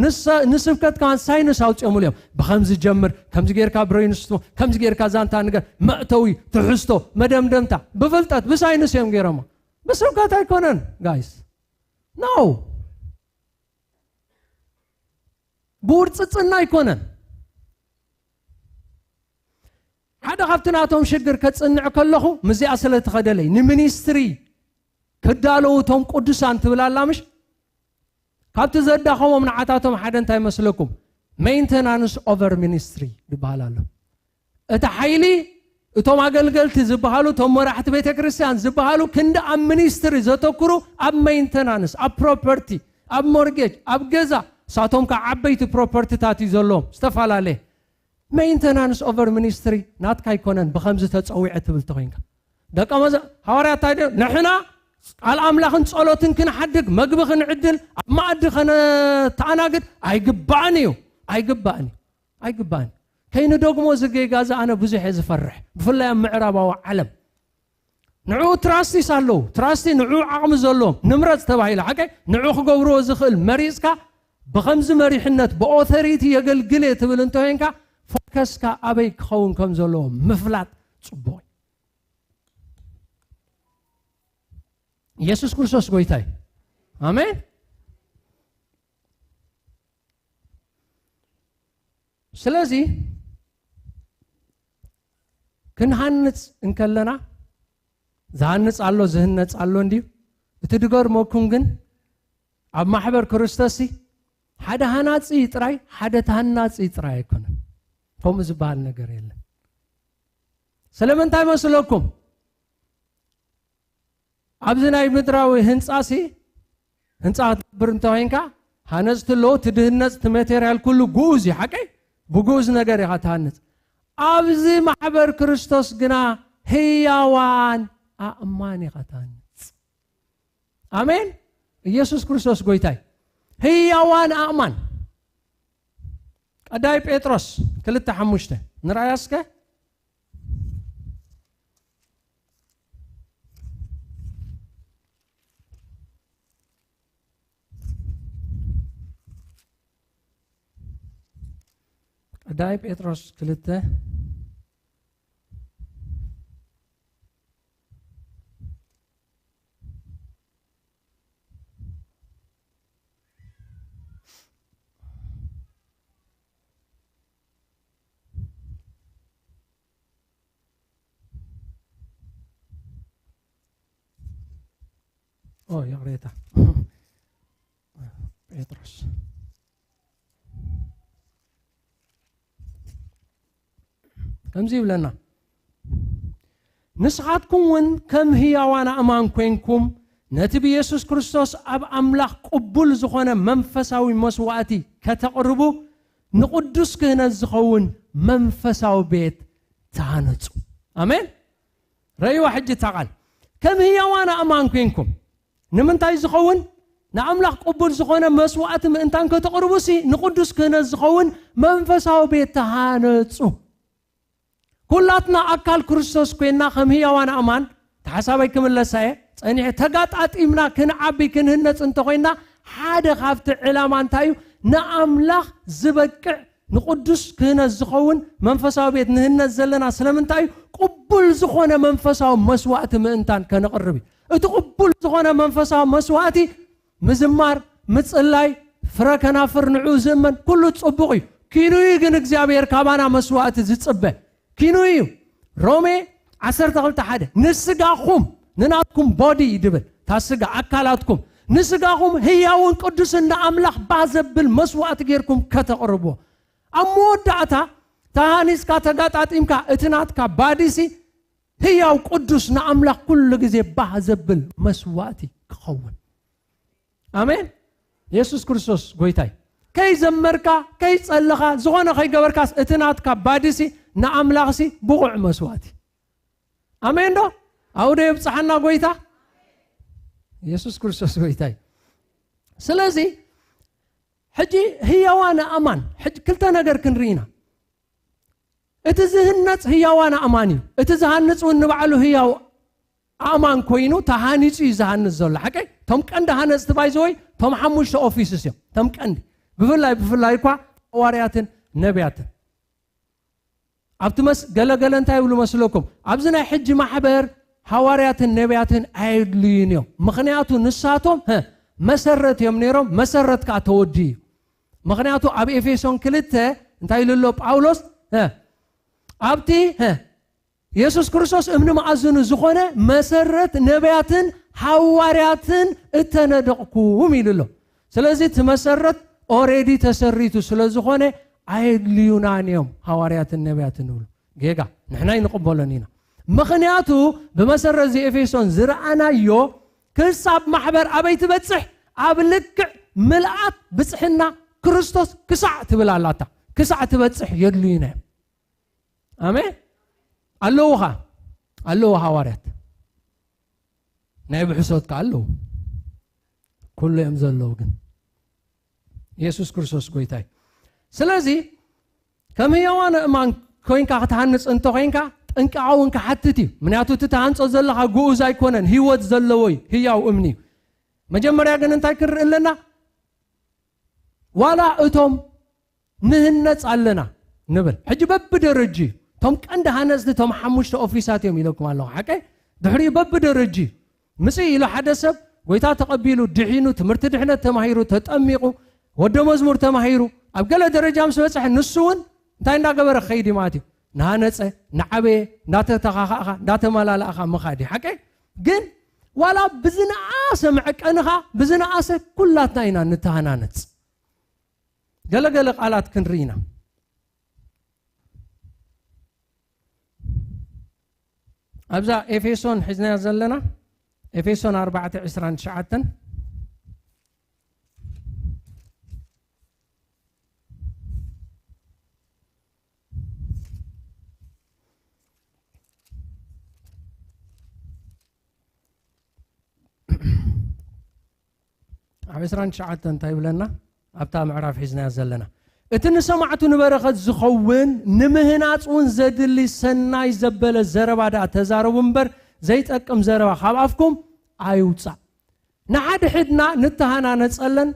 ንስብከት ካን ሳይንስ ኣውፅኦሙሉ እዮም ብከምዚ ጀምር ከምዚ ጌርካ ብሬንስቶ ከምዚ ጌርካ ዛንታ ነገር መእተዊ ትሕዝቶ መደምደምታ ብፍልጠት ብሳይንስ እዮም ገይሮሞ ብስብከት ኣይኮነን ጋይስ ኖ ብውርፅፅና ኣይኮነን ሓደ ካብቲ ናቶም ሽግር ከፅንዕ ከለኹ ምዚኣ ስለ ተኸደለይ ንሚኒስትሪ ክዳለዉ እቶም ቅዱሳን ትብላላ ምሽ ካብቲ ዘዳኸሞም ንዓታቶም ሓደ እንታይ መስለኩም ሜንቴናንስ ኦቨር ሚኒስትሪ ይበሃል ኣሎ እቲ ሓይሊ እቶም ኣገልገልቲ ዝበሃሉ እቶም መራሕቲ ቤተ ክርስቲያን ዝበሃሉ ክንዲ ኣብ ሚኒስትሪ ዘተኩሩ ኣብ ሜንቴናንስ ኣብ ፕሮፐርቲ ኣብ ሞርጌጅ ኣብ ገዛ ሳቶም ከዓ ዓበይቲ ፕሮፐርቲታት እዩ ዘለዎም ዝተፈላለየ ሜንቴናንስ ኦቨር ሚኒስትሪ ናትካ ኣይኮነን ብከምዚ ተፀዊዐ ትብል ተኮይንካ ደቀ ሐዋርያት እንታይ ንሕና ቃል ኣምላኽን ጸሎትን ክንሓድግ መግቢ ክንዕድል ኣብ ማኣዲ ተኣናግድ ኣይግባእን እዩ ኣይግባእን ከይኑ ደግሞ ዝገጋዛ ኣነ ብዙሕ ዝፈርሕ ብፍላይ ኣብ ምዕራባዊ ዓለም ንዑ ትራስቲስ ኣለዉ ትራስቲ ንዑ ዓቕሚ ዘለዎም ንምረፅ ተባሂሉ ሓቀይ ንዑ ክገብርዎ ዝኽእል መሪፅካ ብከምዚ መሪሕነት ብኦቶሪቲ የገልግል ትብል እንተኮይንካ ፎከስካ ኣበይ ክኸውን ከም ዘለዎ ምፍላጥ ጽቡቕ ኢየሱስ ክርስቶስ ጎይታይ አሜን ስለዚህ ክንሃንጽ እንከለና ዝሃንጽ ኣሎ ዝህነጽ ኣሎ እንዲሁ እቲ ድገርመኩም ግን ኣብ ማሕበር ክርስቶስ ሓደ ሃናጺ ጥራይ ሓደ ተሃናጺ ጥራይ ኣይኮነን ከምኡ ዝበሃል ነገር የለን ስለምንታይ መስለኩም ኣብዚ ናይ ምድራዊ ህንጻሲ ህንጻ ትብር እንተኮይንካ ሃነጽቲ ሎ ትድህነጽ ማቴሪያል ኩሉ ጉዝ ይሓቀይ ብጉዝ ነገር ኢኻ ትሃንጽ ኣብዚ ማሕበር ክርስቶስ ግና ህያዋን ኣእማን ኢኻ ትሃንጽ ኣሜን ኢየሱስ ክርስቶስ ጎይታይ ህያዋን ኣእማን ቀዳይ ጴጥሮስ 2:5 ንራያስከ قداي بيتروس كلته يا قريتها بيتروس كم زي لنا نسعدكم ون كم هي وانا امان كوينكم نتبي يسوع كريستوس اب املاح قبول زخونه منفساوي مسواتي كتقربوا نقدس كهنا زخون منفساو بيت تانص امين راي واحد تعال كم هي وانا امان كوينكم نمنتاي زخون نعملاح قبول زخونه مسوات من انتان كتقربوا سي نقدس كهنا زخون منفساو بيت تانص كلاتنا أكل كريستوس كنا خم هي وانا أمان تحسابي كمل ساي أني تقاطعت إمنا كنا عبي كنا الناس انتقينا حدا خافت علمان تايو نأملاخ زبكع نقدس كنا الزخون منفساو بيت نهنا زلنا سلام تايو قبول زخونا منفساو مسوات من انتان كنا قربي اتقبول زخونا منفساو مسواتي مزمار متصلاي فركنا فرنعو زمن كله تصبقي كينو يجن اكزابير كابانا مسوات زتصبه كينو يو رومي 10 حدا نسقاكم نناتكم بودي يدبل تاسقا أكالاتكم نسقاكم هياون قدسنا أملاح بازبل مسوات غيركم كتقربوا أمود دعتا تهانيس كاتقاتات إمكا اتناتكا باديسي هياو قدسنا أملاح كل غزي بازبل مسواتي كخون آمين يسوس كريستوس قويتاي كي زمركا كي تصلخا زغانا خي قبركاس اتناتكا باديسي نعملاغسي بقع مسواتي امين دو او دي بصحنا قويتا يسوس كريستوس قويتاي سلازي حجي هي وانا امان حج كلتا نقر كنرينا اتزهنت هي وانا اماني اتزهنت ونبعلو هي امان كوينو تهانيت يزهن الزول حكي تم كند هانس تبايزوي تم حموش اوفيسس يوم تم كند بفلاي كوا وارياتن نبياتن أبتمس جل أنت يقولوا مسلوكم أبزنا حج محبر حواريات النبيات عيدلينيو مخنياتو نساتهم مسرت يمنيرهم مسرت كاتودي مخنياتو أبي إفيسون كلته أنت يقولوا باولوس أبتي يسوع كريستوس ابن معزن زخونه مسرت نبيات حواريات اتندقكم يقولوا سلازي تمسرت already تسريتو سلازخونه عيد ليونانيوم حواريات النبيات نقول جيجا نحنا نقبلنينا مخنياتو بمسرة زي إفيسون زرعنا يو كسب محبر أبي تبتصح أبلك ملعت بتصحنا كريستوس كسع تبلا لاتا كسع تبتصح يدلينا آمين اللوها حواريات نائب حسوت كالو كل يمزل لوجن يسوع كريستوس قويتاي سلازي كم هي وانا امان كوينكا تهانص انت كوينكا انكعونكا حتتي منياتو تتهانص زلها غوز ايكونن هيوت زلوي هياو امني مجمريا كن انت كرلنا ولا اتم نهنص علنا نبل حجي ببدرجي توم كند هانص توم حموشت اوفيسات يوم يلكم الله حكي دحري ببدرجي مسي الى حدثب ويتا تقبيلو دحينو تمرت دحنه تماهيرو تطميقو ود مزمور تماهيرو أبقى درجة مسوسح نسون تاينا قبر خيدي ماتي نهانسه نعبي ناتتخاخا ناتمالالاخا مخادي حكي جن ولا بزنا سمعك انها بزنا اسه كلاتنا اينا نتهانانص قال قالات كنرينا ابزا افيسون حزنا زلنا افيسون 4:20 شعتن عبسران شعتن طيب لنا أبتا معرف حزنا زلنا اتن سمعتو نبرخت زخون نمهنات ون زد اللي سناي زبل الزربا دا تزارو منبر زيت أكم زربا خابافكم عيوتصع نحد حدنا نتهانا نتسألن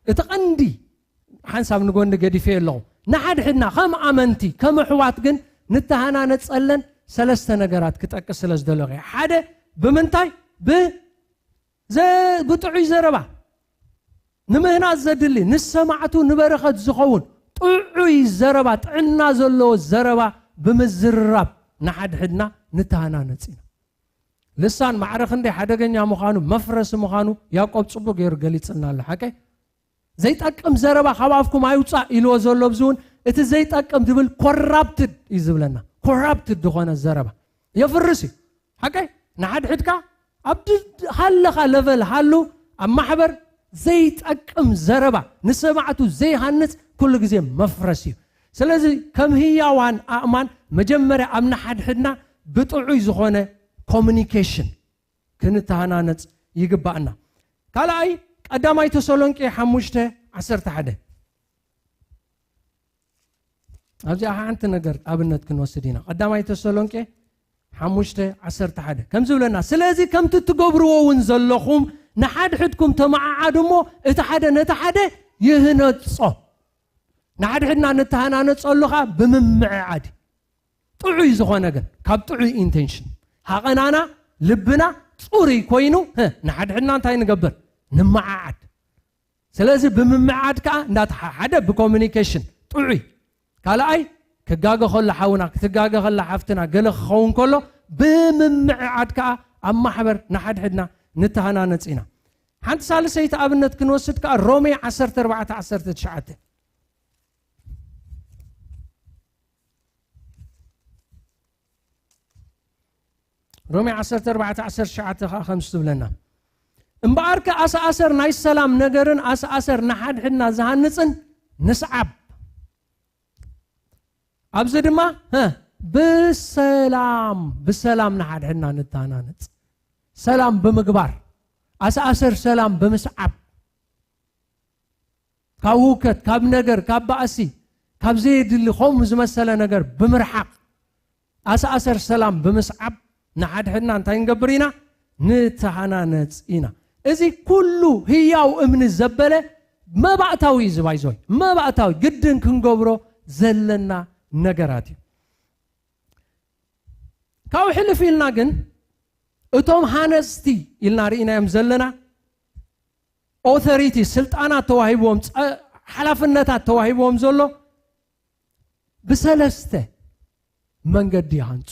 اتقندي ሓንሳብ ንጎኒ ገዲፈ ኣለኹ ንሓድሕድና ከም ኣመንቲ ከም ኣሕዋት ግን ንተሃናነፀለን ሰለስተ ነገራት ክጠቅስ ስለ ዝደለኹ ሓደ ብምንታይ ብጥዑይ ዘረባ ንምህናት ዘድሊ ንሰማዕቱ ንበረኸት ዝኸውን ጥዑይ ዘረባ ጥዕና ዘለዎ ዘረባ ብምዝርራብ ንሓድሕድና ንተሃናነፅ ኢና ልሳን ማዕረኽ እንደ ሓደገኛ ምዃኑ መፍረስ ምዃኑ ያዕቆብ ጽቡቕ ገይሩ ገሊጽልና ኣሎ ሓቀ ዘይጠቅም ዘረባ ካብኣፍኩም ኣይውፃእ ኢልዎ ዘሎ ብዝውን እቲ ዘይጠቅም ዝብል ኮራፕትድ እዩ ዝብለና ኮራፕትድ ዝኾነ ዘረባ የፍርስ እዩ ሓቀ ንሓድሕድካ ኣብ ሃለኻ ለቨል ሃሉ ኣብ ማሕበር ዘይጠቅም ዘረባ ንሰማዕቱ ዘይሃንፅ ኩሉ ግዜ መፍረስ እዩ ስለዚ ከም ህያዋን ኣእማን መጀመርያ ኣብ ንሓድሕድና ብጥዑይ ዝኾነ ኮሚኒኬሽን ክንተሃናነፅ ይግባእና ካልኣይ ቀዳማይ ተሰሎንቄ 5:11 ኣብዚ ሓንቲ ነገር ኣብነት ክንወስድ ኢና ቀዳማይ ተሰሎንቄ 5:11 ከም ዝብለና ስለዚ ከምቲ ትገብርዎ እውን ዘለኹም ንሓድሕድኩም ተመዓዓድሞ እቲ ሓደ ነቲ ሓደ ይህነጾ ንሓድሕድና ንተሃናነፀሉኻ ብምምዕዓድ ጥዑይ ዝኾነ ግን ካብ ጥዑይ ኢንቴንሽን ሃቐናና ልብና ፅሩይ ኮይኑ ንሓድሕድና እንታይ ንገብር ንምዓዓድ ስለዚ ብምምዓድ ከዓ እንዳተሓደ ብኮሚኒኬሽን ጥዑይ ካልኣይ ክጋገ ከሎ ሓውና ክትጋገ ከላ ሓፍትና ገለ ክኸውን ከሎ ብምምዕዓድ ከዓ ኣብ ማሕበር ንሓድሕድና ንተሃናነፅ ኢና ሓንቲ ሳልሰይቲ ኣብነት ክንወስድ ከዓ ሮሜ 14:19 ሮሜ 14:19 ከም ዝብለና እምበኣርከ ኣሰኣሰር ናይ ሰላም ነገርን ኣሰኣሰር ንሓድሕድና ዝሃንፅን ንስዓብ ኣብዚ ድማ ብሰላም ንሓድሕድና ንተሃናነፅ ሰላም ብምግባር ኣሰኣሰር ሰላም ብምስዓብ ካብ ውከት ካብ ነገር ካብ ባእሲ ካብ ዘይድሊ ከምኡ ዝመሰለ ነገር ብምርሓቅ ኣሰኣሰር ሰላም ብምስዓብ ንሓድሕድና እንታይ ንገብር ኢና ንተሃናነፅ ኢና እዚ ኩሉ ህያው እምኒ ዘበለ መባእታዊ ዝባይዞይ መባእታዊ ግድን ክንገብሮ ዘለና ነገራት እዩ ካብ ሕልፍ ኢልና ግን እቶም ሃነስቲ ኢልና ርኢናዮም ዘለና ኦቶሪቲ ስልጣናት ተዋሂቦም ሓላፍነታት ተዋሂቦም ዘሎ ብሰለስተ መንገዲ ይሃንፁ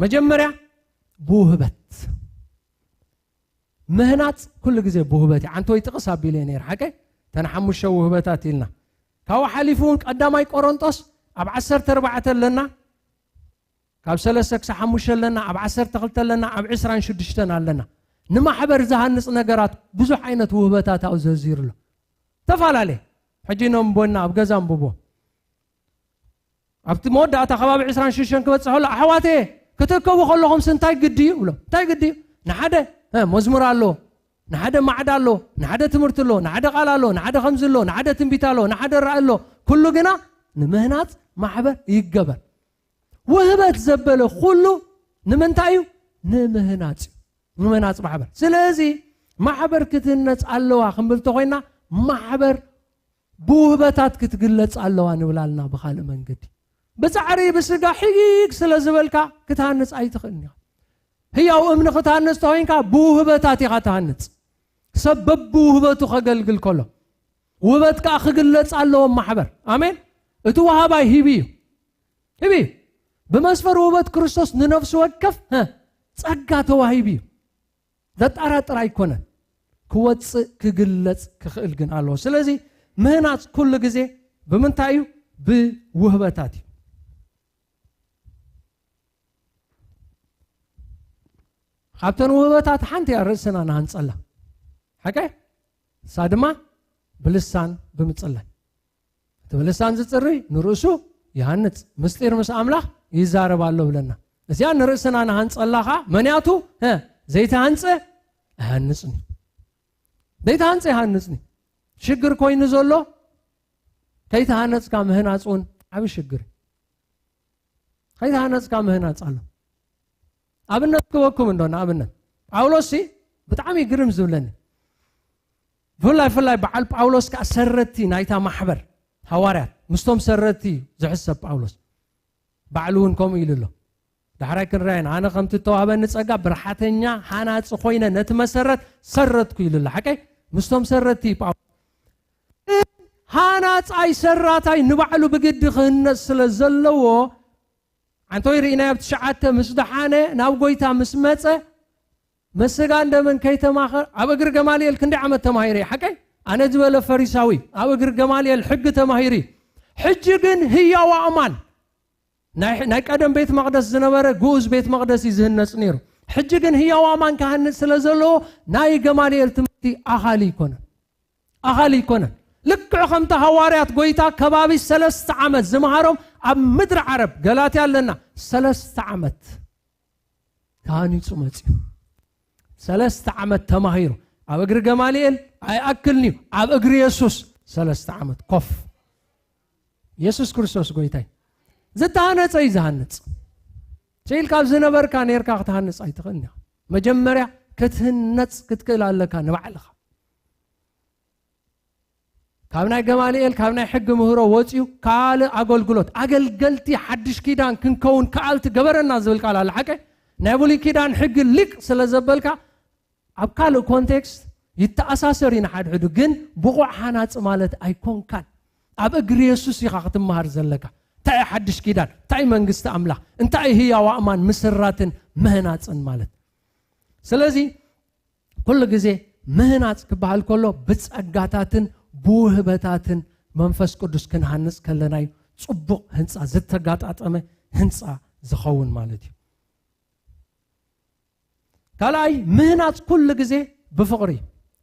መጀመርያ ብውህበት ምህናፅ ኩሉ ግዜ ብውህበት ዓንተ ወይ ጥቕስ ኣቢለ ነይር ሓቀ ተን 5 ውህበታት ኢልና ካብ ሓሊፉን ቀዳማይ ቆሮንጦስ ኣብ 14 ኣለና ካብ 3-5 ኣለና ኣብ 12 ኣለና ኣብ 26 ኣለና ንማሕበር ዝሃንፅ ነገራት ብዙሕ ዓይነት ውህበታት ኣብ ዘዚርሎ ተፈላለየ ሕጂ ኖም ቦና ኣብ ገዛ ንብቦ ኣብቲ መወዳእታ ከባቢ 26 ክበፅሕ ኣሎ ኣሕዋቴ ክትከቡ ከለኹም እንታይ ግድዩ ብሎ እንታይ ግድዩ ንሓደ መዝሙር ኣሎ ንሓደ ማዕዳ ኣሎ ንሓደ ትምህርቲ ኣሎ ንሓደ ቃል ኣሎ ንሓደ ከምዚ ኣሎ ንሓደ ትንቢት ኣሎ ንሓደ ራእይ ኣሎ ኩሉ ግና ንምህናፅ ማሕበር ይገበር ውህበት ዘበለ ኩሉ ንምንታይ እዩ ንምህናፅ ማሕበር ስለዚ ማሕበር ክትነፅ ኣለዋ ክንብል ተኮይና ማሕበር ብውህበታት ክትግለፅ ኣለዋ ንብላልና ብካልእ መንገዲ ብፃዕሪ ብስጋ ሕጊግ ስለ ዝበልካ ክትሃንፅ ኣይትኽእልኒ ህያው እምኒ ክትሃንፅ ተኮይንካ ብውህበታት ኢኻ ትሃንፅ ሰብ በብውህበቱ ከገልግል ከሎ ውህበት ከዓ ክግለፅ ኣለዎ ማሕበር ኣሜን እቲ ወሃባይ ሂቢ እዩ ብመስፈር ውህበት ክርስቶስ ንነፍሱ ወከፍ ጸጋ ተዋሂብ እዩ ዘጠራጥር ኣይኮነን ክወፅእ ክግለፅ ክኽእል ግን ኣለዎ ስለዚ ምህናፅ ኩሉ ግዜ ብምንታይ እዩ ብውህበታት እዩ ካብተን ውህበታት ሓንቲ ርእስና ንሃንፀላ ሓቀ እሳ ድማ ብልሳን ብምፅላይ እቲ ብልሳን ዝፅሪ ንርእሱ ይሃንፅ ምስጢር ምስ ኣምላኽ ይዛረብ ኣሎ ብለና እዚኣ ንርእስና ንሃንፀላኻ መንያቱ ዘይተሃንፀ ኣይሃንፅኒ ዘይተሃንፀ ይሃንፅኒ ሽግር ኮይኑ ዘሎ ከይተሃነፅካ ምህናፅ እውን ዓብይ ሽግር ከይተሃነፅካ ምህናፅ ኣሎ ኣብነት ክወኩም እንደሆነ ኣብነት ጳውሎስ ብጣዕሚ ግርም ዝብለኒ فلاي بعل باولوس كسرتي نايتا محبر حواريات مستوم سرتي زحسب باولوس بعلون كم يلله دحراي كنراين انا قمت توابن صقا برحاتنيا حاناص خوينه نتمسرت سرتكو يلله حقي مستوم سرتي حاناص اي سراتاي نبعلو بقد خنس ስለዘለዎ አንተ ይሪና ብትሽዓተ ምስደሓነ ናብ ጎይታ ምስመፀ መስጋ እንደምን ከይተማኸር ኣብ እግር ገማልኤል ክንዲ ዓመት ተማሂረ حقي ኣነ ዝበለ ፈሪሳዊ ኣብ እግር ገማልኤል ሕግ ተማሂሪ ሕጂ ግን ህያው ኣማን ናይ ቀደም ቤት መቅደስ ዝነበረ ጉዝ ቤት መቅደስ ይዝህነጽ ነይሩ ሕጂ ግን ህያው ኣማን ካህንት ስለዘለዎ ናይ ገማልኤል ትምህርቲ ኣኻሊ ይኮነ ልክዕ ከምታ ሐዋርያት ጎይታ ከባቢ 3 ዓመት ዝመሃሮም ኣብ ምድር ዓረብ ገላትያ ኣለና 3 ዓመት ካህኒጹ መጽዩ 3 ዓመት ተማሂሩ ኣብ እግሪ ገማልኤል ኣይኣክልኒ ኣብ እግሪ ኢየሱስ 3 ዓመት ኮፍ ኢየሱስ ክርስቶስ ጎይታይ ዝተሃነጸ ይዝሃነጽ ሸይል ካብ ዝነበርካ ነርካ ክትሃነጽ ኣይትኽእልኒ መጀመርያ ክትህነጽ ክትክእል ኣለካ ንባዕልኻ ካብ ናይ ገማልኤል ካብ ናይ ሕግ ምህሮ ወጽዩ ካል ኣገልግሎት ኣገልገልቲ ሓድሽ ኪዳን ክንከውን ከኣልቲ ገበረና ዝብል ቃል ኣለ ሓቀ ናይ ብሉይ ኪዳን ሕግ ሊቅ ስለዘበልካ ኣብ ካልእ ኮንቴክስት ይተኣሳሰር ኢና ሓድሕዱ ግን ብቑዕ ሓናጽ ማለት ኣይኮንካን ኣብ እግሪ ኢየሱስ ኢኻ ክትመሃር ዘለካ እንታይ ሓድሽ ኪዳን እንታይ መንግስቲ ኣምላኽ እንታይ ህያው ኣማን ምስራትን ምህናጽን ማለት ስለዚ ኩሉ ግዜ ምህናጽ ክበሃል ከሎ ብጸጋታትን ብውህበታትን መንፈስ ቅዱስ ክንሃንጽ ከለናይ ጽቡቕ ህንጻ ዝተጋጣጠመ ህንጻ ዝኸውን ማለት እዩ ካልኣይ ምህናጽ ኩሉ ግዜ ብፍቕሪ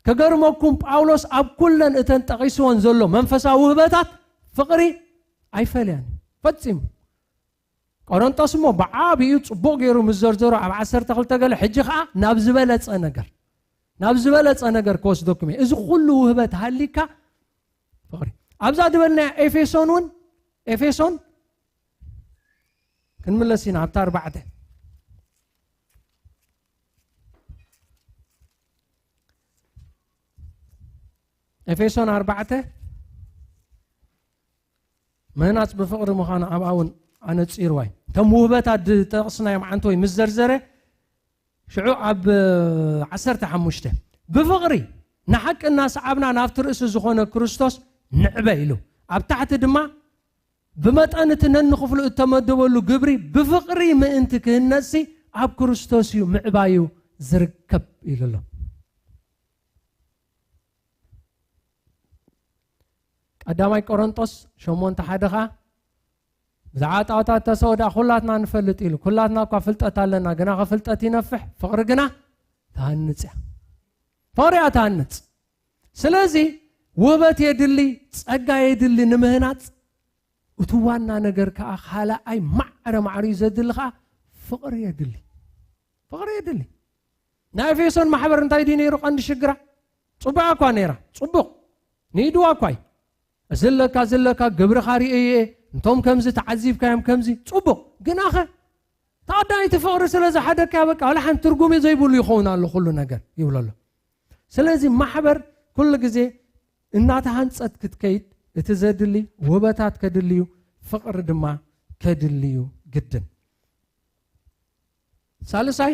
ከገርመኩም ጳውሎስ ኣብ ኩለን እተን ጠቂስዎን ዘሎ መንፈሳዊ ውህበታት ፍቕሪ ኣይፈልያን ፈጺሙ ቆሮንቶስ ሞ ብዓብዩ ጽቡቕ ገይሩ ምዘርዘሮ ኣብ 12 ገለ ሕጂ ከዓ ናብ ዝበለጸ ነገር ከወስደኩም እዚ ኩሉ ውህበት ሃሊካ ፍቕሪ ኣብዛ ድበልና ኤፌሶን ክንምለስ ኢና ኣብታ 4 ኤፌሶን 4 ምህናጽ ብፍቕሪ ምዃኑ ኣብኣውን ኣነጺር ዋይ ተም ውህበታት ጠቕስናዮም ዓንተ ወይ ምዘርዘረ ሽዑ ኣብ 15 ብፍቕሪ ንሓቅና ሰዓብና ናብቲ ርእሲ ዝኾነ ክርስቶስ ንዕበ ኢሉ ኣብ ታሕቲ ድማ ብመጠን እቲ ነንኽፍሉ እተመደበሉ ግብሪ ብፍቕሪ ምእንቲ ክህነጽ ኣብ ክርስቶስ እዩ ምዕባዩ ዝርከብ ኢሉሎ ቀዳማይ ቆሮንቶስ 8:1 ብዛዕባ ጣዖታት ተሰውዳ ኩላትና ንፈልጥ ኢሉ ኩላትና እኳ ፍልጠት ኣለና ግና ከፍልጠት ይነፍሕ ፍቕሪ ግና ተሃንጽ ፍቕሪ ተሃንጽ ስለዚ ውበት የድሊ ጸጋ የድሊ ንምህናጽ እቲ ዋና ነገር ከዓ ካልኣይ ማዕረ ዘድሊ ከዓ ፍቕሪ የድሊ ናይ ኤፌሶን ማሕበር እንታይ ዲ ነይሩ ቀንዲ ሽግራ ጽቡቕ እኳ ነይራ ጽቡቕ ኒድዋ እኳይ ዝለካ ግብሪ ኻሪእየ እንቶም ከምዚ ተዓዚብካዮም ከምዚ ጽቡቕ ግናኸ ታዳይቲ ፍቕሪ ስለዝሓደካ በቃ ወላሓን ትርጉም ዘይብሉ ይኸውን ኣሎ ኩሉ ነገር ይብለሎ ስለዚ ማሕበር ኩሉ ግዜ እናተሃንጸት ክትከይድ እቲ ዘድሊ ውበታት ከድልዩ ፍቕሪ ድማ ከድልዩ ግድን ሳልሳይ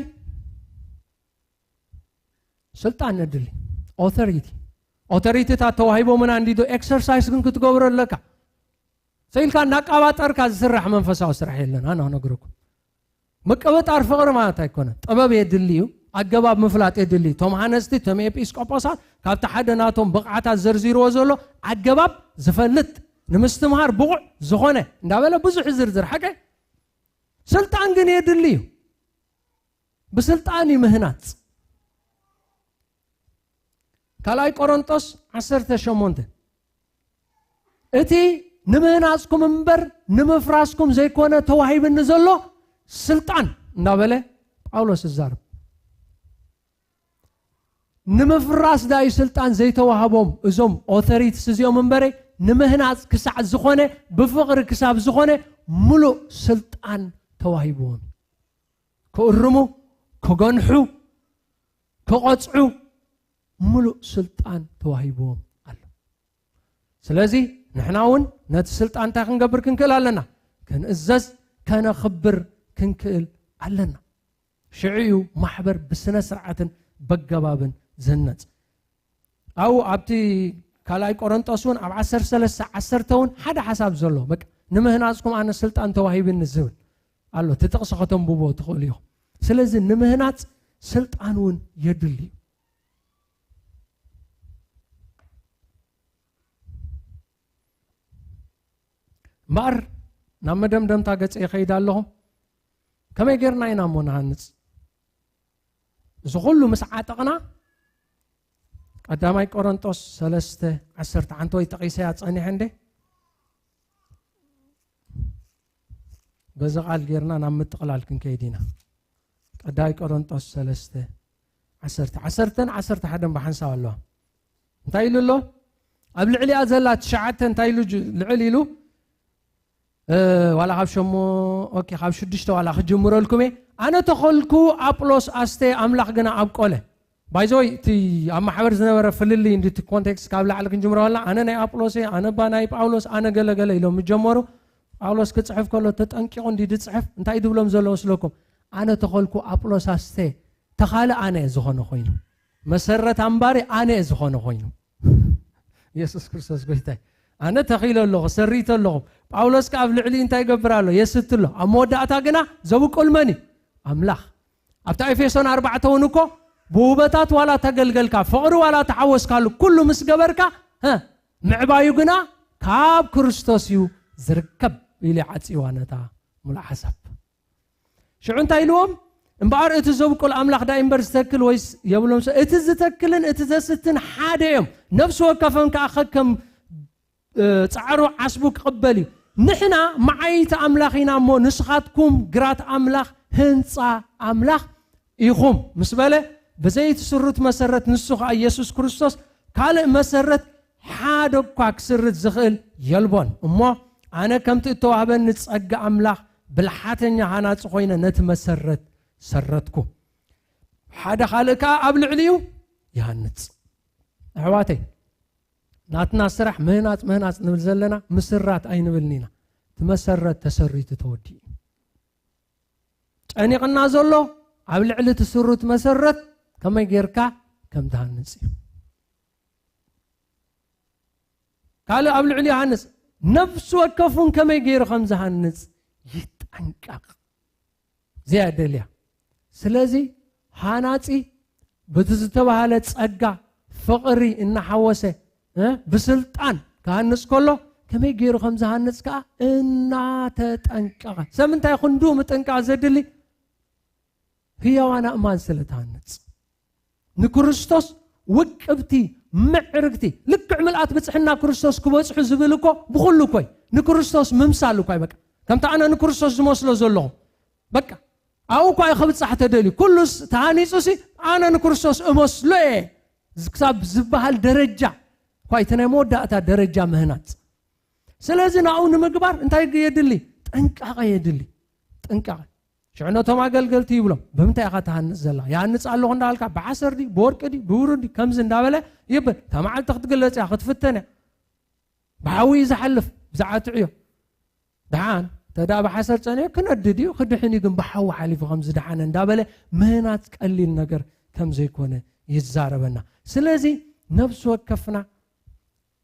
ስልጣን ነድሊ ኦቶሪቲ ተዋሂቦምና እንዲዶ ኤክሰርሳይዝ ግን ክትገብሮ ኣለካ ሰይልካ እናቃባጠርካ ዝስራሕ መንፈሳዊ ስራሕ የለን ኣነ ነግረኩም መቀበጣር ፍቕሪ ማለት ኣይኮነ ጥበብ የድልዩ ኣገባብ ምፍላጥ የድልዩ ቶም ሃነስቲ ቶም ኤጲስቆጶሳት ካብቲ ሓደ ናቶም ብቕዓታት ዘርዚርዎ ዘሎ ኣገባብ ዝፈልጥ ንምስትምሃር ብቑዕ ዝኾነ እንዳበለ ብዙሕ ዝርዝር ሓቀ ስልጣን ግን የድልዩ ብስልጣን ምህናጽ ካልኣይ ቆሮንቶስ 18 እቲ ንምህናጽኩም እምበር ንምፍራስኩም ዘይኮነ ተዋሂብኒ ዘሎ ስልጣን እንዳበለ ጳውሎስ ይዛረብ ንምፍራስ ዳይ ስልጣን ዘይተዋሃቦም እዞም ኦቶሪቲስ እዚኦም እምበረ ንምህናጽ ክሳዕ ዝኾነ ብፍቕሪ ክሳብ ዝኾነ ሙሉእ ስልጣን ተዋሂቦም ክእርሙ ክገንሑ ክቆጽዑ ሙሉእ ስልጣን ተዋሂቦም ኣሎ ስለዚ ንሕናውን ነቲ ስልጣን እንታይ ክንገብር ክንክእል ኣለና ክንእዘዝ ከነኽብር ክንክእል ኣለና ሽዕዩ ማሕበር ብስነ ስርዓትን በገባብን ዝህነጽ ኣው ኣብቲ ካልኣይ ቆሮንጦስ እውን ኣብ 13:10 እውን ሓደ ሓሳብ ዘሎ በቃ ንምህናጽኩም ኣነ ስልጣን ተዋሂብኒ ዝብል ኣሎ ትጥቕሲ ከተንብቦ ትኽእሉ ኢኹም ስለዚ ንምህናጽ ስልጣን እውን የድልዩ እምበር ናብ መደምደምታ ገጽ ይኸይድ ኣለኹ ከመይ ጌርና ኢና እሞ ንሃንጽ እዚ ኩሉ ምስ ዓጠቕና ቀዳማይ ቆሮንጦስ 3:11 ወይ ጠቒሰያ ጸኒሐ እንዴ በዚ ቃል ጌርና ናብ ምጥቕላል ክንከይድ ኢና ቀዳማይ ቆሮንጦስ 3:11 ብሓንሳብ ኣለዋ እንታይ ኢሉ ኣሎ ኣብ ልዕሊኣ ዘላ 9 እንታይ ኢሉ ልዕል ኢሉ ዋላ ካብ ሸሞ ኦኬ ካብ 6 ዋላ ክጅምረልኩም ኣነ ተኸልኩ ኣጵሎስ ኣስቴ ኣምላኽ ግና ኣብቆለ ባይዞይ እቲ ኣብ ማሕበር ዝነበረ ፍልሊ እንዲ ኮንቴክስት ካብ ላዕሊ ክንጅምረዋልና ኣነ ናይ ኣጵሎስ ኣነ ባ ናይ ጳውሎስ ኣነ ገለገለ ኢሎም ጀመሩ ጳውሎስ ክጽሕፍ ከሎ ተጠንቂቑ እንዲ ድጽሕፍ እንታይ ድብሎም ዘሎ መስለኩም ኣነ ተኸልኩ ኣጵሎስ ኣስቴ ተኻለ ኣነ ዝኾነ ኮይኑ መሰረት ኣምባሪ ኣነ ዝኾነ ኮይኑ ኢየሱስ ክርስቶስ ጎይታይ ኣነ ተኺለ ኣለኹ ሰሪት ኣለኹ ጳውሎስ ካብ ልዕሊ እንታይ ይገብር ኣሎ የስት ኣሎ ኣብ መወዳእታ ግና ዘብቆል መኒ ኣምላኽ ኣብታ ኤፌሶን 4 እውን እኮ ብውበታት ዋላ ተገልገልካ ፍቕሪ ዋላ ተሓወስካሉ ኩሉ ምስ ገበርካ ምዕባዩ ግና ካብ ክርስቶስ እዩ ዝርከብ ኢሉ ዓፂዋ ነታ ሙሉእ ሓሳብ ሽዑ እንታይ ኢልዎም እምበኣር እቲ ዘብቆል ኣምላኽ ዳ እምበር ዝተክል ወይስ የብሎም እቲ ዝተክልን እቲ ዘስትን ሓደ እዮም ነፍሲ ወከፈን ከዓ ከም ጻዕሩ ዓስቡ ክቕበል እዩ ንሕና መዓይቲ ኣምላኽ ኢና እሞ ንስኻትኩም ግራት ኣምላኽ ህንፃ ኣምላኽ ኢኹም ምስ በለ በዘይቲ ስሩት መሰረት ንሱ ከዓ ኢየሱስ ክርስቶስ ካልእ መሰረት ሓደ እኳ ክስርት ዝኽእል የልቦን እሞ ኣነ ከምቲ እተዋህበኒ ጸጋ ኣምላኽ ብልሓተኛ ሃናፂ ኮይነ ነቲ መሰረት ሰረትኩ ሓደ ካልእ ከዓ ኣብ ልዕሊኡ ይሃንጽ ኣሕዋተይ ናትና ስራሕ ምህናጽ ንብል ዘለና ምስራት ኣይንብልኒ ኢና ትመሰረት ተሰሪቱ ተወዲኡ ጨኒቕና ዘሎ ኣብ ልዕሊ ትስሩት መሰረት ከመይ ጌርካ ከም ትሃንጽ እዩ ካልእ ኣብ ልዕሊ ይሃንጽ ነፍሲ ወከፉን ከመይ ገይሩ ከም ዝሃንጽ ይጠንቀቕ ዘያደልያ ስለዚ ሃናጺ በቲ ዝተባሃለ ጸጋ ፍቕሪ እናሓወሰ ብስልጣን ክሃንጽ ከሎ ከመይ ገይሩ ከም ዝሃንጽ ከዓ እናተጠንቀቐ ሰብ እንታይ ክንዱ ምጥንቃቕ ዘድሊ ህያዋን ኣእማን ስለ ትሃንጽ ንክርስቶስ ውቅብቲ ምዕርግቲ ልክዕ ምልኣት ብፅሕና ክርስቶስ ክበጽሑ ዝብል እኮ ብኩሉ ኮይ ንክርስቶስ ምምሳል እኮ በቃ ከምታ ኣነ ንክርስቶስ ዝመስሎ ዘለኹ በቃ ኣው እኳ ክብጻሕ ተደልዩ ኩሉስ ተሃኒጹሲ ኣነ ንክርስቶስ እመስሎ እየ ክሳብ ዝበሃል ደረጃ ኳይቲ ናይ መወዳእታ ደረጃ ምህናጽ ስለዚ ናኡ ንምግባር እንታይ የድሊ ጥንቃቐ የድሊ ጥንቃቐ ሽዕነቶም ኣገልገልቲ ይብሎም ብምንታይ ኢኻ ትሃንጽ ዘላ ይሃንጽ ኣለኹ እንዳበልካ ብዓሰር ዲ ብወርቂ ዲ ብውሩድ ዲ ከምዚ እንዳበለ ይብል ተመዓልቲ ክትግለጽ እያ ክትፍተን እያ ብሓዊ ዝሓልፍ ብዛዕትዕ እዮ ድሓን ተዳ ብሓሰር ጸኒዑ ክነድድ እዩ ክድሕን ግን ብሓዊ ሓሊፉ ከምዚ ድሓነ እንዳበለ ምህናጽ ቀሊል ነገር ከም ዘይኮነ ይዛረበና ስለዚ ነፍሲ ወከፍና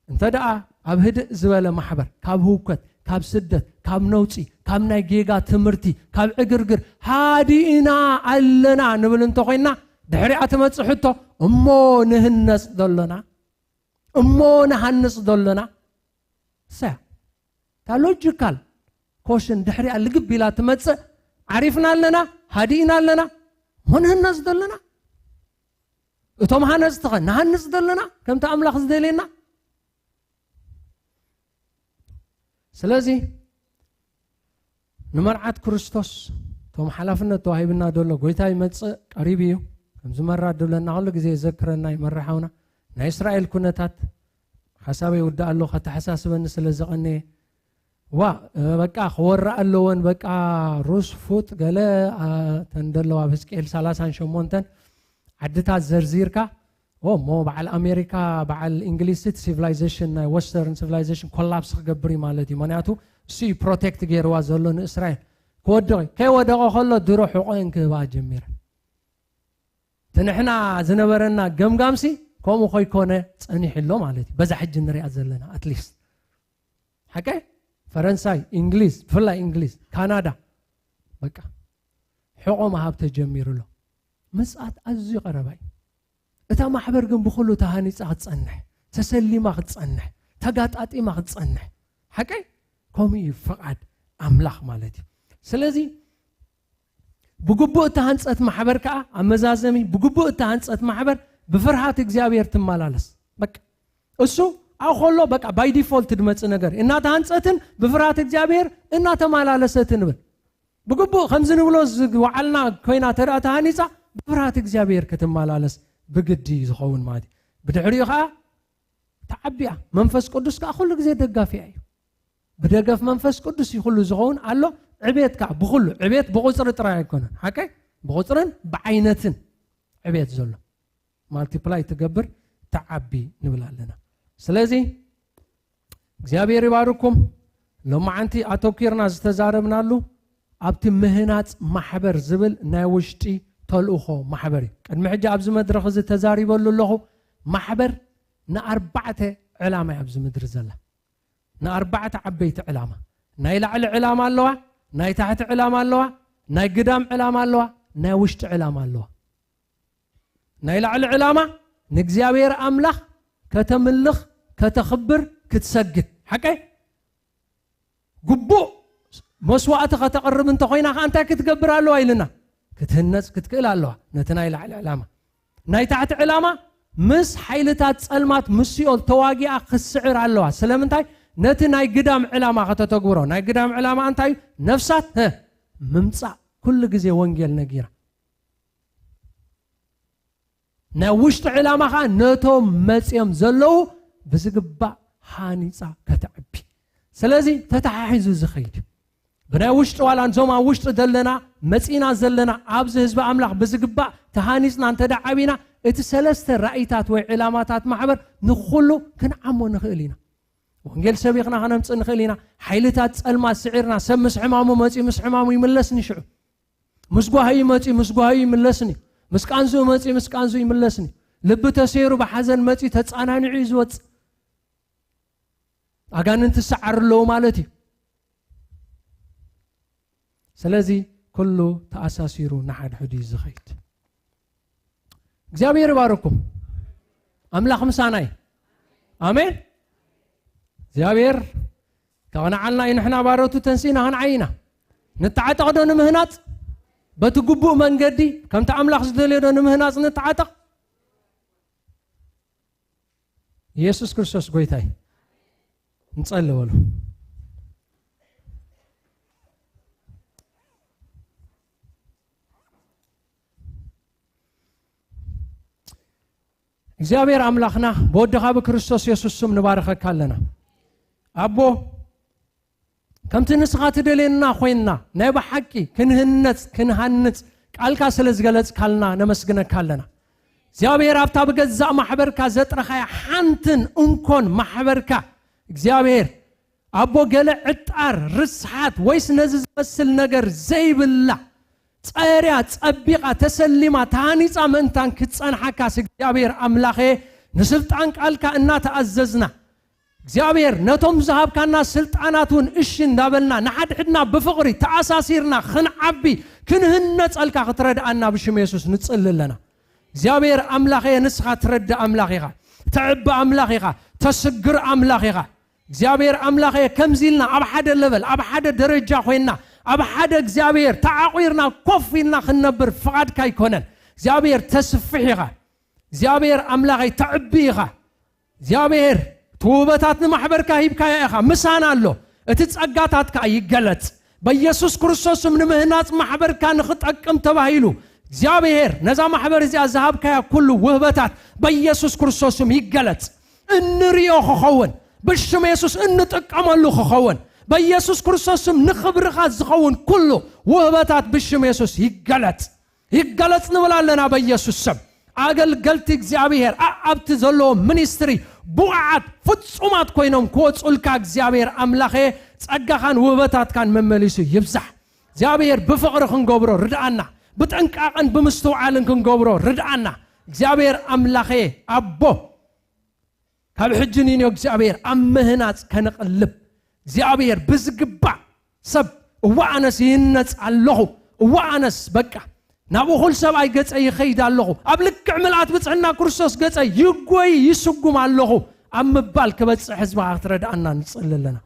እንተደኣ ኣብ ህድእ ዝበለ ማሕበር ካብ ህውከት ካብ ስደት ካብ ነውፂ ካብ ናይ ጌጋ ትምህርቲ ካብ ዕግርግር ሃዲእና ኣለና ንብል እንተኮይና ድሕሪኣ ትመጽእ ሕቶ እሞ ንህነጽ ዘለና እሞ ንሃንጽ ዘለና ሰያ ታ ሎጂካል ኮሽን ድሕሪኣ ልግብ ኢላ ትመጽእ ዓሪፍና ኣለና ሃዲእና ኣለና እሞ ንህነጽ ዘለና እቶም ሃነጽቲ ኸ ንሃንጽ ዘለና ከምቲ ኣምላኽ ዝደልየና ስለዚ ንመርዓት ክርስቶስ ቶም ሓላፍነት ተዋሂብና ደሎ ጎይታ ይመጽእ ቀሪብ እዩ ከም ዝመራ ደለና ኩሉ ግዜ ዘክረና ይመርሓውና ናይ እስራኤል ኩነታት ሓሳበይ ይውዳእ ኣሎ ከተሓሳስበኒ ስለ ዘቐነየ በቃ ክወራእ ኣለዎን በቃ ሩስ ፉጥ ገለ ተንደለዋ ብሕዝቅኤል 38 ዓድታት ዘርዚርካ مو بعل أمريكا بعل إنجليز civilization western civilization collapse خبري مالتي مناتو سي protect غير وازلون إسرائيل كودغي كي ودغو خلو درو حقوقين كبا جمير تنحنا زنبرنا قمقامسي كومو خوي كونه صنيح له مالتي بزا حج نري ازلنا اتليست حكاي فرنساي انجليز فلا انجليز كندا بقى حقوق ما هاب تجمير له مسات ازي قرباي اتا محبر جن بخلو تهانيصا تصنح تسليما تصنح تغاطاطي ما تصنح حكاي كومي فقاد املاح مالتي سلازي بغبو تهانصت محبر كا امزازمي بغبو تهانصت محبر بفرحات እግዚአብሔር ትማላለስ በቃ እሱ አሁን በቃ ባይ ዲፎልት ድመጽ ነገር እና ተሃንጸትን በፍርሃት እግዚአብሔር እና ተማላለሰትን ብል በግቡ ከምዝን ብሎ ወዓልና ኮይና ተራታ ሃኒጻ በፍርሃት እግዚአብሔር ከተማላለስ በግዲ ዝኸውን ማለት በድሕሪኻ ተዓቢያ መንፈስ ቅዱስ ካ ሁሉ ጊዜ ደጋፊ እዩ በደገፍ መንፈስ ቅዱስ ይሁሉ ዝኸውን አሎ ዕቤትካ በሁሉ ዕቤት በቁጥር ጥራይ አይኮነን ሐቀይ በቁጥርን በአይነትን ዕቤት ዘሎ ማልቲፕላይ ተገብር ተዓቢ ንብላለና ስለዚህ እግዚአብሔር ይባርኩም ለማዓንቲ አቶኪርና ዝተዛረብናሉ ኣብቲ ምህናጽ ማሕበር ዝብል ናይ ውሽጢ ተልእኾ ማሕበር ቀድሚ ሕጂ ኣብዚ መድረኽ እዚ ተዛሪበሉ ኣለኹ ማሕበር ንኣርባዕተ ዕላማ ኣብዚ ምድሪ ዘላ ንኣርባዕተ ዓበይቲ ዕላማ ናይ ላዕሊ ዕላማ ኣለዋ ናይ ታሕቲ ዕላማ ኣለዋ ናይ ግዳም ዕላማ ኣለዋ ናይ ውሽጢ ዕላማ ኣለዋ ናይ ላዕሊ ዕላማ ንእግዚአብሔር ኣምላኽ ከተምልኽ ከተኽብር ክትሰግድ حكي قبو مسوات خطقرب انت خوينا انت كتكبر الله ايلنا كتهنص كتكل الله نتنايل على علامه ناي تحت علامه مس حيلتات صلمات مسيول تواغيا خسعر الله سلامنتاي نتناي قدام علامه خطتغبرو ناي قدام علامه انتاي نفسات ممصا كل غزي وانجيل نغيرا نوشت علامه خا نتو مصيم زلو بزغبا حانيصا كتعبي سلازي تتحيز زخيد بنا وشت ولا نزوما وشت دلنا مصينا زلنا ابز حزب املاح بزغبا تهانيصنا انت دعبينا اتسلست رايتات وعلاماتات محبر نخلو كنعمو نخلينا وانجيل سبيقنا هنمص نخلينا حيلتات صلما سعيرنا سمس حمامو مصي مس حمامو يملسني شعو مسغوهي مصي مسغوهي يملسني مسكانزو مصي مسكانزو يملسني لب تسيرو بحزن مصي تصانانعي يزوت أجانن تسعر له مالتي سلازي كله تأساسيرو نحد حديث زخيت እግዚአብሔር ይባርኩም አምላክ ምሳናይ አሜን እግዚአብሔር ከወናዓልና ይንሕና ባረቱ ተንሲና ሀንዓይና ንተዓጠቅዶ ንምህናጽ በትጉቡእ መንገዲ ከምቲ አምላክ ዝደልየዶ ንምህናጽ ንተዓጠቅ ኢየሱስ ክርስቶስ ጎይታይ እንጸልወሉ እግዚአብሔር አምላክና በወደኻ በክርስቶስ ኢየሱስ ስም ንባረከካ ኣለና አቦ ከምቲ ንስኻ ትደልየና ኮይና ናይ በሓቂ ክንሃንጽ ቃልካ ስለዝገለጽካልና ነመስግነካ ኣለና እግዚአብሔር ኣብታ በገዛእ ማሕበርካ ዘጥረኻያ ሓንትን እንኮን ማሕበርካ እግዚአብሔር አቦ ገለ ዕጣር ርስሓት ወይስ ነዚ ዝመስል ነገር ዘይብላ ጸሪያ ጸቢቃ ተሰሊማ ታኒጻ መንታን ክትጸንሐካ እግዚአብሔር አምላኬ ንስልጣን ቃልካ እና ተአዘዝና እግዚአብሔር ነቶም ዝሃብካና ስልጣናቱን እሺ እንዳበልና ንሓድሕድና በፍቅሪ ተአሳሲርና ክንዓቢ ክንህነጸልካ ክትረዳአና ብሽም ኢየሱስ ንጽልለና እግዚአብሔር አምላኬ ንስኻ ትረዳ አምላኬኻ ተዕቢ አምላኬኻ ተስግር አምላኬኻ እግዚአብሔር አምላኬ ከምዚልና ኣብ ሓደ ለበል ኣብ ሓደ ደረጃ ኮይና ኣብ ሓደ እግዚአብሔር ተዓቂርና ኮፊልና ክንነብር ፍቃድካ ይኮነን እግዚአብሔር ተስፍሒኻ እግዚአብሔር አምላኬ ተዕቢኻ እግዚአብሔር ተውበታት ንማሕበርካ ሂብካያ ኢኻ ምሳና ኣሎ እቲ ጸጋታትካ ይገለጽ በኢየሱስ ክርስቶስም ንምህናጽ ማሕበርካ ንኽጠቅም ተባሂሉ እግዚአብሔር ነዛ ማሕበር እዚኣ ዝሃብካያ ኩሉ ውህበታት በኢየሱስ ክርስቶስም ይገለጽ እንሪኦ ክኸውን ብሽም ኢየሱስ እንጥቀመሉ ክኸውን በኢየሱስ ክርስቶስም ንኽብርኻ ዝኸውን ኩሉ ውህበታት ብሽም ኢየሱስ ይገለጽ ንብላለና በኢየሱስ ስም ኣገልገልቲ እግዚኣብሔር ኣብቲ ዘለዎ ሚኒስትሪ ቡዓት ፍጹማት ኮይኖም ክወጹልካ እግዚኣብሔር ኣምላኸ ጸጋኻን ውበታትካን መመሊሱ ይብዛሕ እግዚአብሔር በፍቅር ክንገብሮ ርዳአና በጥንቃቀን በመስተውዓልን ክንገብሮ ርዳአና እግዚአብሔር አምላኬ አቦ ካብ ሕጅኒን እግዚአብሔር አመህናጽ ከነቅልብ እግዚአብሔር ብዝግባ ሰብ ወአነስ ይነጽ አለሁ ወአነስ በቃ ናቡ ሁሉ ሰብ አይገጸ ይኸይድ አለሁ አብልክዕ መልአት ብጽሕና ክርስቶስ ገጸ ይጎይ ይስጉም አለሁ አምባል ከበጽሕ ህዝባ አትረዳአና እንጽልለና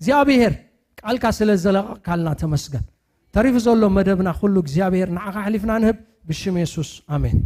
እግዚአብሔር ቃልካ ስለዘለቃልና ተመስገን ተሪፍ ዘሎ መደብና ሁሉ እግዚአብሔር ንዓኻ ሕሊፍና ንህብ ብሽም ኢየሱስ አሜን